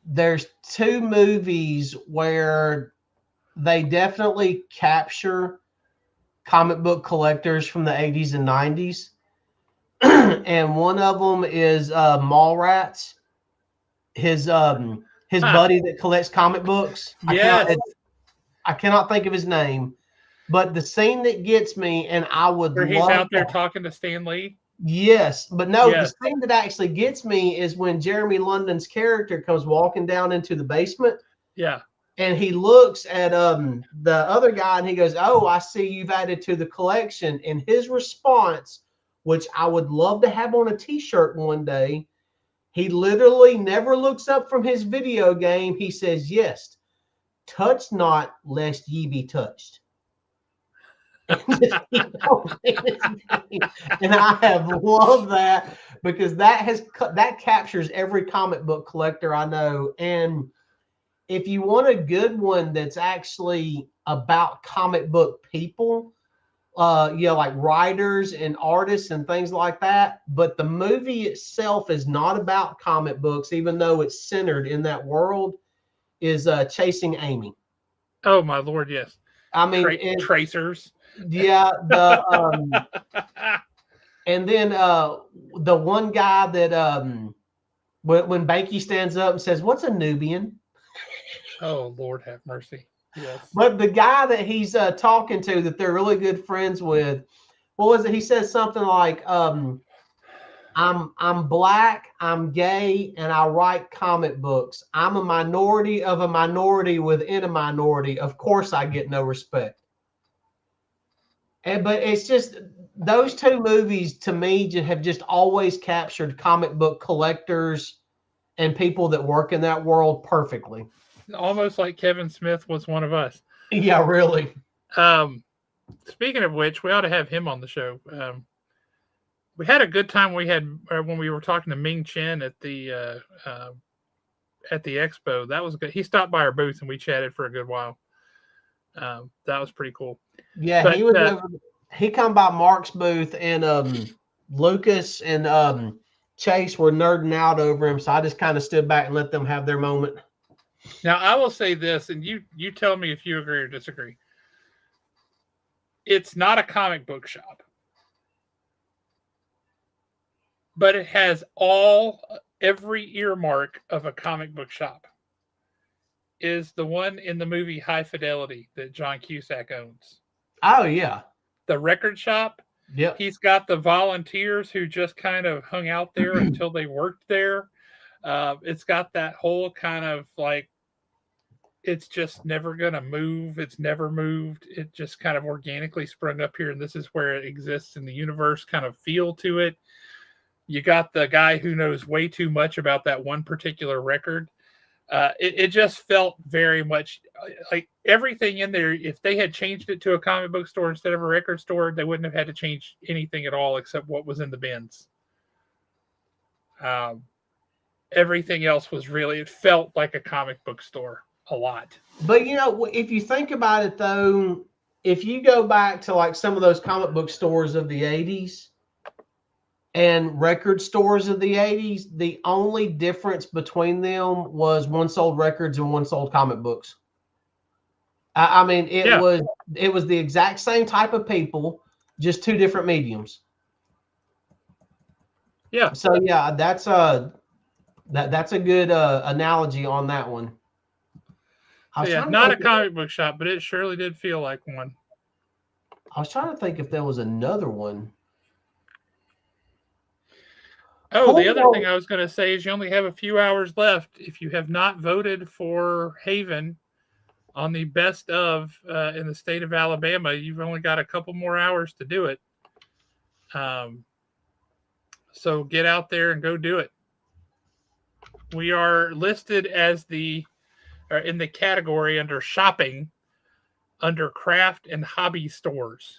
there's two movies where they definitely capture comic book collectors from the 80s and 90s. And one of them is Mallrats, his buddy that collects comic books. Yes. I cannot think of his name, but the scene that gets me, and I would Where he's love out there talking to Stan Lee. Yes, but no, the Yes. thing that actually gets me is when Jeremy London's character comes walking down into the basement. Yeah. And he looks at the other guy and he goes, "Oh, I see you've added to the collection." And his response, which I would love to have on a t-shirt one day, he literally never looks up from his video game. He says, "Yes, touch not lest ye be touched." And I have loved that because that captures every comic book collector I know. And if you want a good one that's actually about comic book people, like writers and artists and things like that, but the movie itself is not about comic books, even though it's centered in that world, is Chasing Amy. Oh my Lord, yes. I mean, Tracers. Yeah, and then the one guy that when Banky stands up and says, "What's a Nubian?" Oh Lord, have mercy. Yes. But the guy that he's talking to, that they're really good friends with, what was it? He says something like, "I'm black, I'm gay, and I write comic books. I'm a minority of a minority within a minority. Of course, I get no respect." But it's just those two movies to me have just always captured comic book collectors and people that work in that world perfectly. Almost like Kevin Smith was one of us. Yeah, really. Speaking of which, we ought to have him on the show. We had a good time. We had when we were talking to Ming Chen at the expo. That was good. He stopped by our booth and we chatted for a good while. That was pretty cool. Yeah, but, he was. He come by Mark's booth, and Lucas and Chase were nerding out over him. So I just kind of stood back and let them have their moment. Now I will say this, and you tell me if you agree or disagree. It's not a comic book shop, but it has every earmark of a comic book shop. Is the one in the movie High Fidelity that John Cusack owns. Oh, yeah. The record shop. Yep. He's got the volunteers who just kind of hung out there until they worked there. It's got that whole kind of like, it's just never going to move. It's never moved. It just kind of organically sprung up here, and this is where it exists in the universe kind of feel to it. You got the guy who knows way too much about that one particular record. It just felt very much like everything in there. If they had changed it to a comic book store instead of a record store, they wouldn't have had to change anything at all except what was in the bins. Everything else was really, it felt like a comic book store a lot. But, if you think about it, though, if you go back to like some of those comic book stores of the 80s, and record stores of the 80s, the only difference between them was one sold records and one sold comic books. I mean, it was the exact same type of people, just two different mediums. Yeah. So yeah, that's a good analogy on that one. So yeah, not a comic book shop, but it surely did feel like one. I was trying to think if there was another one. Oh, the other thing I was going to say is you only have a few hours left. If you have not voted for Haven on the best of in the state of Alabama, you've only got a couple more hours to do it. So get out there and go do it. We are listed as in the category under shopping, under craft and hobby stores.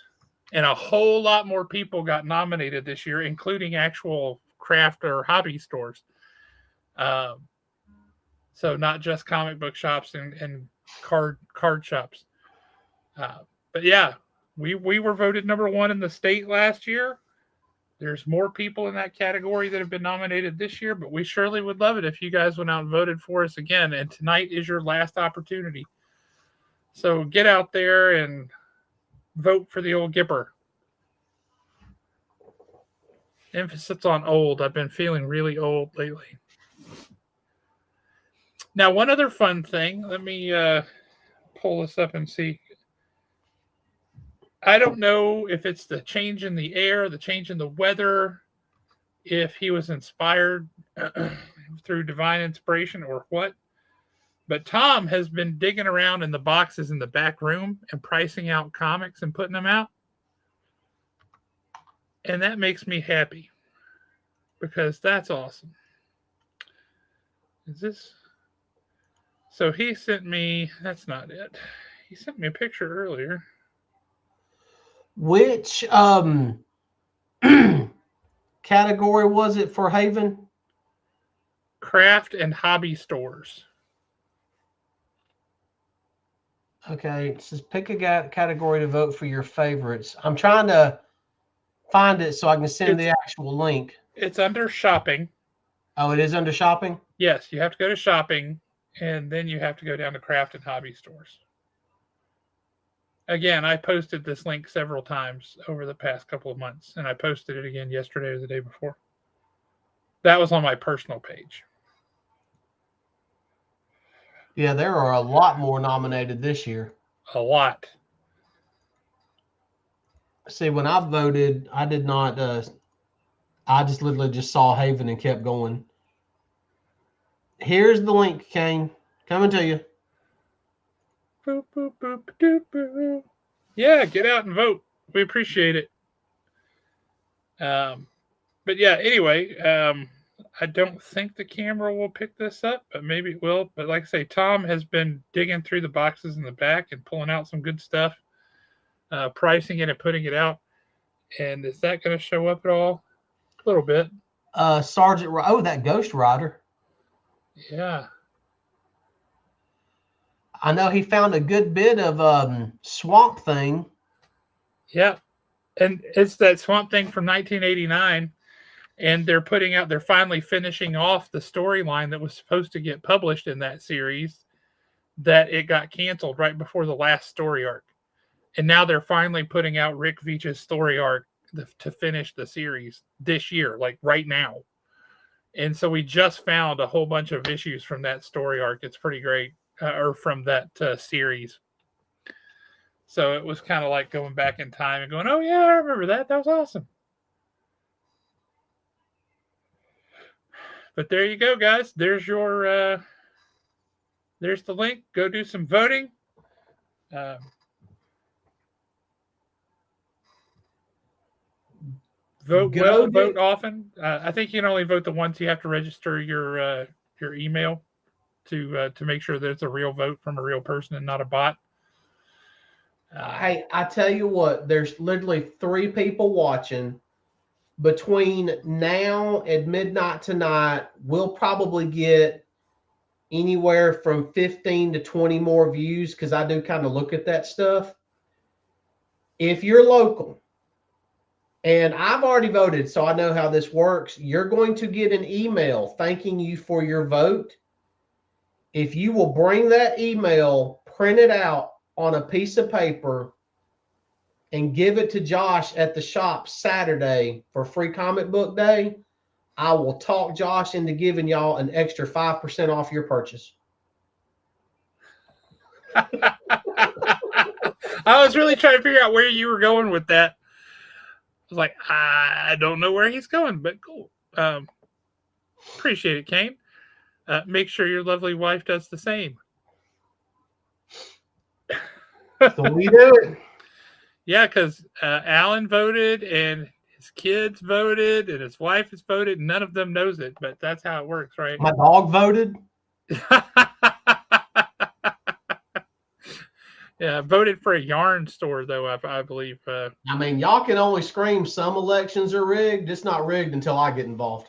And a whole lot more people got nominated this year, including actual craft or hobby stores. So not just comic book shops and card shops. But yeah, we were voted number one in the state last year. There's more people in that category that have been nominated this year, but we surely would love it if you guys went out and voted for us again. And tonight is your last opportunity. So get out there and vote for the old Gipper. Emphasis on old. I've been feeling really old lately. Now, one other fun thing. Let me pull this up and see. I don't know if it's the change in the air, the change in the weather, if he was inspired through divine inspiration or what. But Tom has been digging around in the boxes in the back room and pricing out comics and putting them out. And that makes me happy because that's awesome. Is this? So he sent me, that's not it. He sent me a picture earlier. Which category was it for Haven? Craft and hobby stores. Okay, it says pick a category to vote for your favorites. I'm trying to find it so I can send the actual link. It's under shopping. Oh, it is under shopping? Yes, you have to go to shopping, and then you have to go down to craft and hobby stores. Again, I posted this link several times over the past couple of months, and I posted it again yesterday or the day before. That was on my personal page. Yeah, there are a lot more nominated this year. A lot. See, when I voted, I did not. I just literally just saw Haven and kept going. Here's the link, Kane. Coming to you. Boop, boop, boop, doop, boop. Yeah, get out and vote. We appreciate it. But yeah, anyway, I don't think the camera will pick this up, but maybe it will. But like I say, Tom has been digging through the boxes in the back and pulling out some good stuff, pricing it and putting it out. And is that going to show up at all? A little bit. Sergeant, oh, that Ghost Rider. Yeah. I know he found a good bit of Swamp Thing. Yeah. And it's that Swamp Thing from 1989. And they're finally finishing off the storyline that was supposed to get published in that series, that it got canceled right before the last story arc. And now they're finally putting out Rick Veitch's story arc to finish the series this year, like right now. And so we just found a whole bunch of issues from that story arc. It's pretty great, or from that series. So it was kind of like going back in time and going, oh yeah, I remember that. That was awesome. But there you go, guys. There's your, there's the link. Go do some voting. Vote well, vote often. I think you can only vote the once. You have to register your email to make sure that it's a real vote from a real person and not a bot. Hey, I tell you what, there's literally 3 people watching. Between now and midnight tonight, we'll probably get anywhere from 15 to 20 more views, because I do kind of look at that stuff. If you're local, and I've already voted, so I know how this works, you're going to get an email thanking you for your vote. If you will bring that email, print it out on a piece of paper, and give it to Josh at the shop Saturday for Free Comic Book Day, I will talk Josh into giving y'all an extra 5% off your purchase. I was really trying to figure out where you were going with that. I was like, I don't know where he's going, but cool. Appreciate it, Kane. Make sure your lovely wife does the same. So we do it. Yeah, because Alan voted and his kids voted and his wife has voted. None of them knows it, but that's how it works, right? My dog voted. Yeah, voted for a yarn store though. I believe. I mean, y'all can only scream some elections are rigged. It's not rigged until I get involved.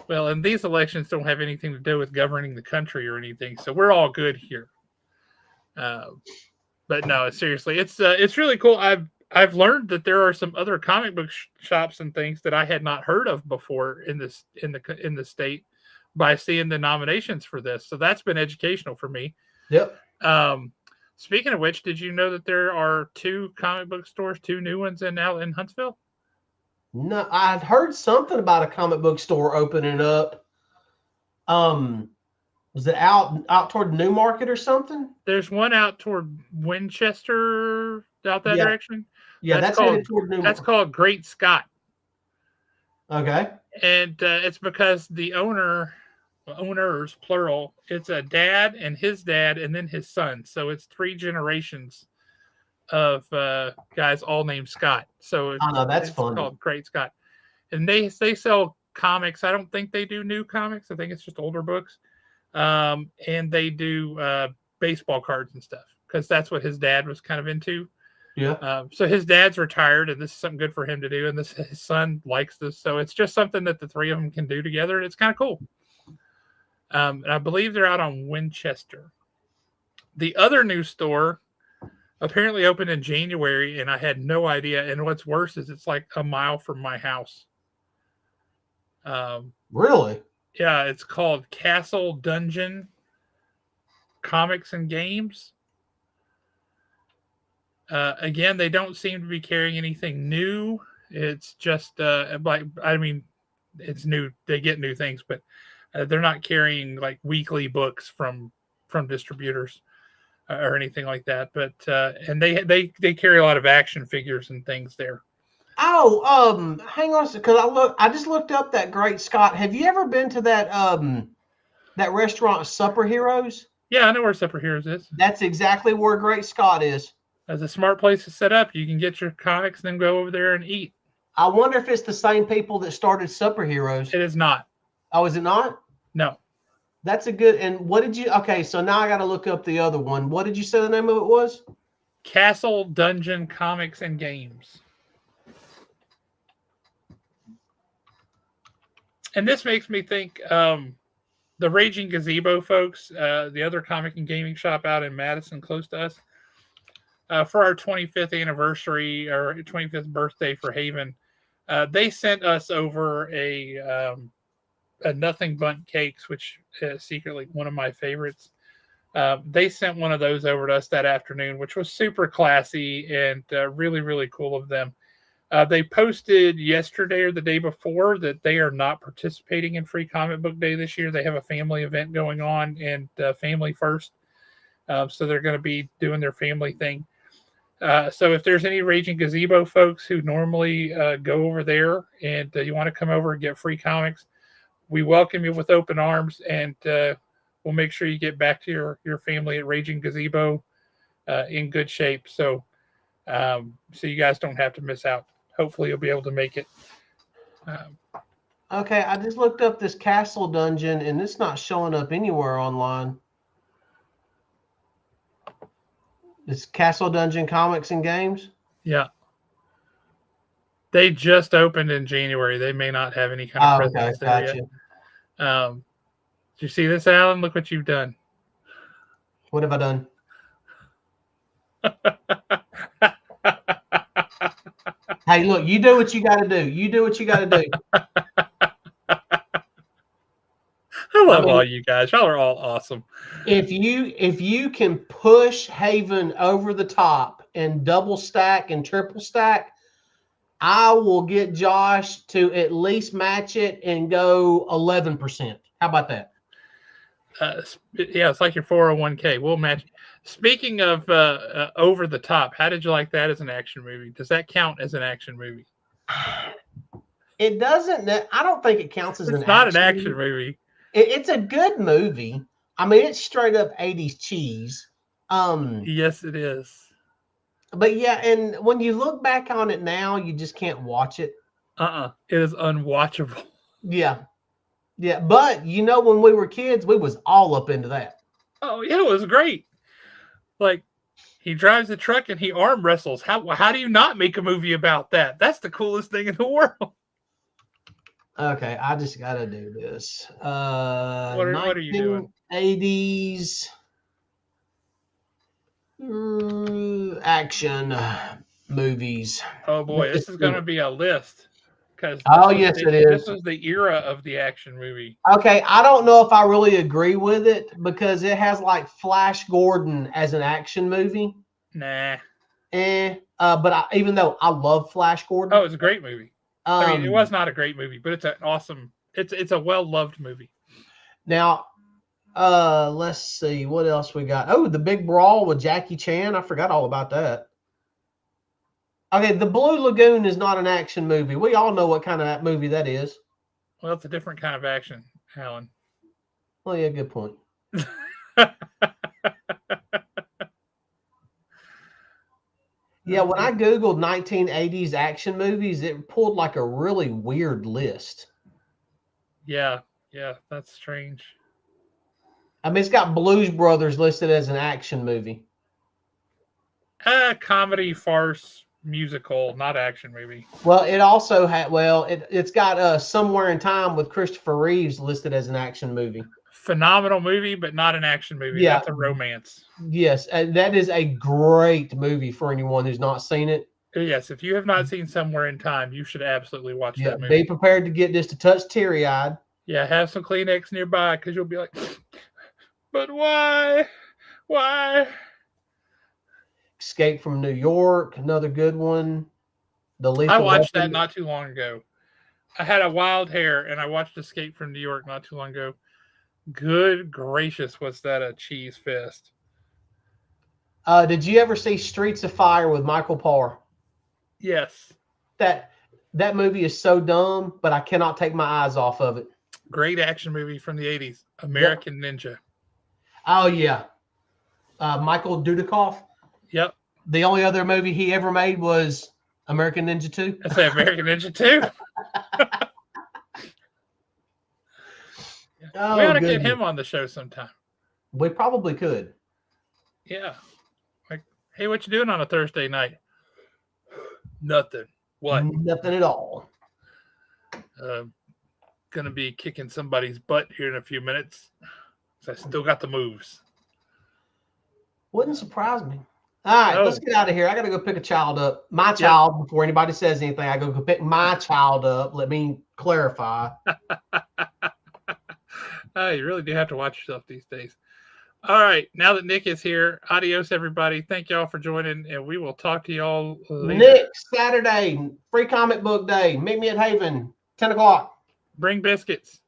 Well, and these elections don't have anything to do with governing the country or anything, so we're all good here. But no, seriously, it's really cool. I've learned that there are some other comic book shops and things that I had not heard of before in the state by seeing the nominations for this. So that's been educational for me. Yep. Speaking of which, did you know that there are 2 comic book stores, 2 new ones out in Huntsville? No, I've heard something about a comic book store opening up. Was it out toward Newmarket or something? There's one out toward Winchester, out that direction. Yeah, that's headed toward Newmarket. That's called Great Scott. Okay. And it's because the owners plural, it's a dad and his dad and then his son. So it's 3 generations of guys all named Scott. So that's fun. Called Great Scott. And they sell comics. I don't think they do new comics. I think it's just older books. And they do baseball cards and stuff because that's what his dad was kind of into. Yeah. So his dad's retired, and this is something good for him to do. And his son likes this, so it's just something that the 3 of them can do together, and it's kind of cool. And I believe they're out on Winchester. The other new store apparently opened in January, and I had no idea. And what's worse is it's like a mile from my house. Really? Yeah, it's called Castle Dungeon Comics and Games. Again, they don't seem to be carrying anything new. It's just it's new. They get new things, but they're not carrying like weekly books from distributors or anything like that. But and they carry a lot of action figures and things there. Oh, hang on a second, because I just looked up that Great Scott. Have you ever been to that restaurant, Supper Heroes? Yeah, I know where Supper Heroes is. That's exactly where Great Scott is. That's a smart place to set up. You can get your comics, then go over there and eat. I wonder if it's the same people that started Supper Heroes. It is not. Oh, is it not? No. That's a good. And what did you? Okay, so now I got to look up the other one. What did you say the name of it was? Castle Dungeon Comics and Games. And this makes me think the Raging Gazebo folks, the other comic and gaming shop out in Madison, close to us, for our 25th anniversary or 25th birthday for Haven, they sent us over a Nothing Bundt Cakes, which is secretly one of my favorites. They sent one of those over to us that afternoon, which was super classy and really, really cool of them. They posted yesterday or the day before that they are not participating in Free Comic Book Day this year. They have a family event going on and Family First. So they're going to be doing their family thing. So if there's any Raging Gazebo folks who normally go over there and you want to come over and get free comics, we welcome you with open arms, and we'll make sure you get back to your family at Raging Gazebo in good shape. So you guys don't have to miss out. Hopefully you'll be able to make it. Okay, I just looked up this Castle Dungeon, and it's not showing up anywhere online. It's Castle Dungeon Comics and Games? Yeah. They just opened in January. They may not have any kind of presence there yet. Did you see this, Alan? Look what you've done. What have I done? Hey, look, you do what you got to do. You do what you got to do. I love all you guys. Y'all are all awesome. If you can push Haven over the top and double stack and triple stack, I will get Josh to at least match it and go 11%. How about that? Yeah, it's like your 401k. We'll match. Speaking of Over the Top, how did you like that as an action movie? Does that count as an action movie? It doesn't. I don't think it counts as an It's not an action action movie. movie. It's a good movie. I mean, it's straight up 80s cheese. Yes, it is. But yeah, and when you look back on it now, you just can't watch it. It is unwatchable. Yeah. Yeah. But when we were kids, we was all up into that. Oh yeah, it was great. Like he drives the truck and he arm wrestles. How do you not make a movie about that? That's the coolest thing in the world. Okay, I just gotta do this. What are you doing? 1980s action movies. Oh boy, this is going to be a list because Oh, yes, it this is. was the era of the action movie. Okay, I don't know if I really agree with it because it has like Flash Gordon as an action movie. Nah. But even though I love Flash Gordon, Oh, it's a great movie. I mean, it was not a great movie, but it's an awesome. It's a well loved movie. Now, let's see what else we got. Oh, The Big Brawl with Jackie Chan. I forgot all about that. Okay, The Blue Lagoon is not an action movie. We all know what kind of movie that is. Well, it's a different kind of action, Alan. Oh yeah, good point. Yeah, when I Googled 1980s action movies, it pulled like a really weird list. Yeah, that's strange. I mean, it's got Blues Brothers listed as an action movie. Comedy, farce, musical, not action movie. Well, it also had, it's got Somewhere in Time with Christopher Reeves listed as an action movie. Phenomenal movie, but not an action movie. Yeah. That's a romance. Yes, that is a great movie for anyone who's not seen it. Yes, if you have not seen Somewhere in Time, you should absolutely watch that movie. Be prepared to get just a touch teary-eyed. Yeah, have some Kleenex nearby because you'll be like, but why? Why? Escape from New York, another good one. I watched that not too long ago. I had a wild hair, and I watched Escape from New York not too long ago. Good gracious, was that a cheese fest? Did you ever see Streets of Fire with Michael Parr? Yes. That movie is so dumb, but I cannot take my eyes off of it. Great action movie from the 80s. American Ninja. Oh, yeah. Michael Dudikoff. Yep. The only other movie he ever made was American Ninja 2. I say American Ninja 2. We ought to get him on the show sometime. We probably could. Yeah. Like, hey, what you doing on a Thursday night? Nothing. What? Nothing at all. Gonna be kicking somebody's butt here in a few minutes. So I still got the moves. Wouldn't surprise me. All right, let's get out of here. I got to go pick a child up. My child, before anybody says anything, I go pick my child up. Let me clarify. You really do have to watch yourself these days. All right, now that Nick is here, adios, everybody. Thank y'all for joining, and we will talk to y'all later. Next Saturday, free comic book day. Meet me at Haven, 10 o'clock. Bring biscuits.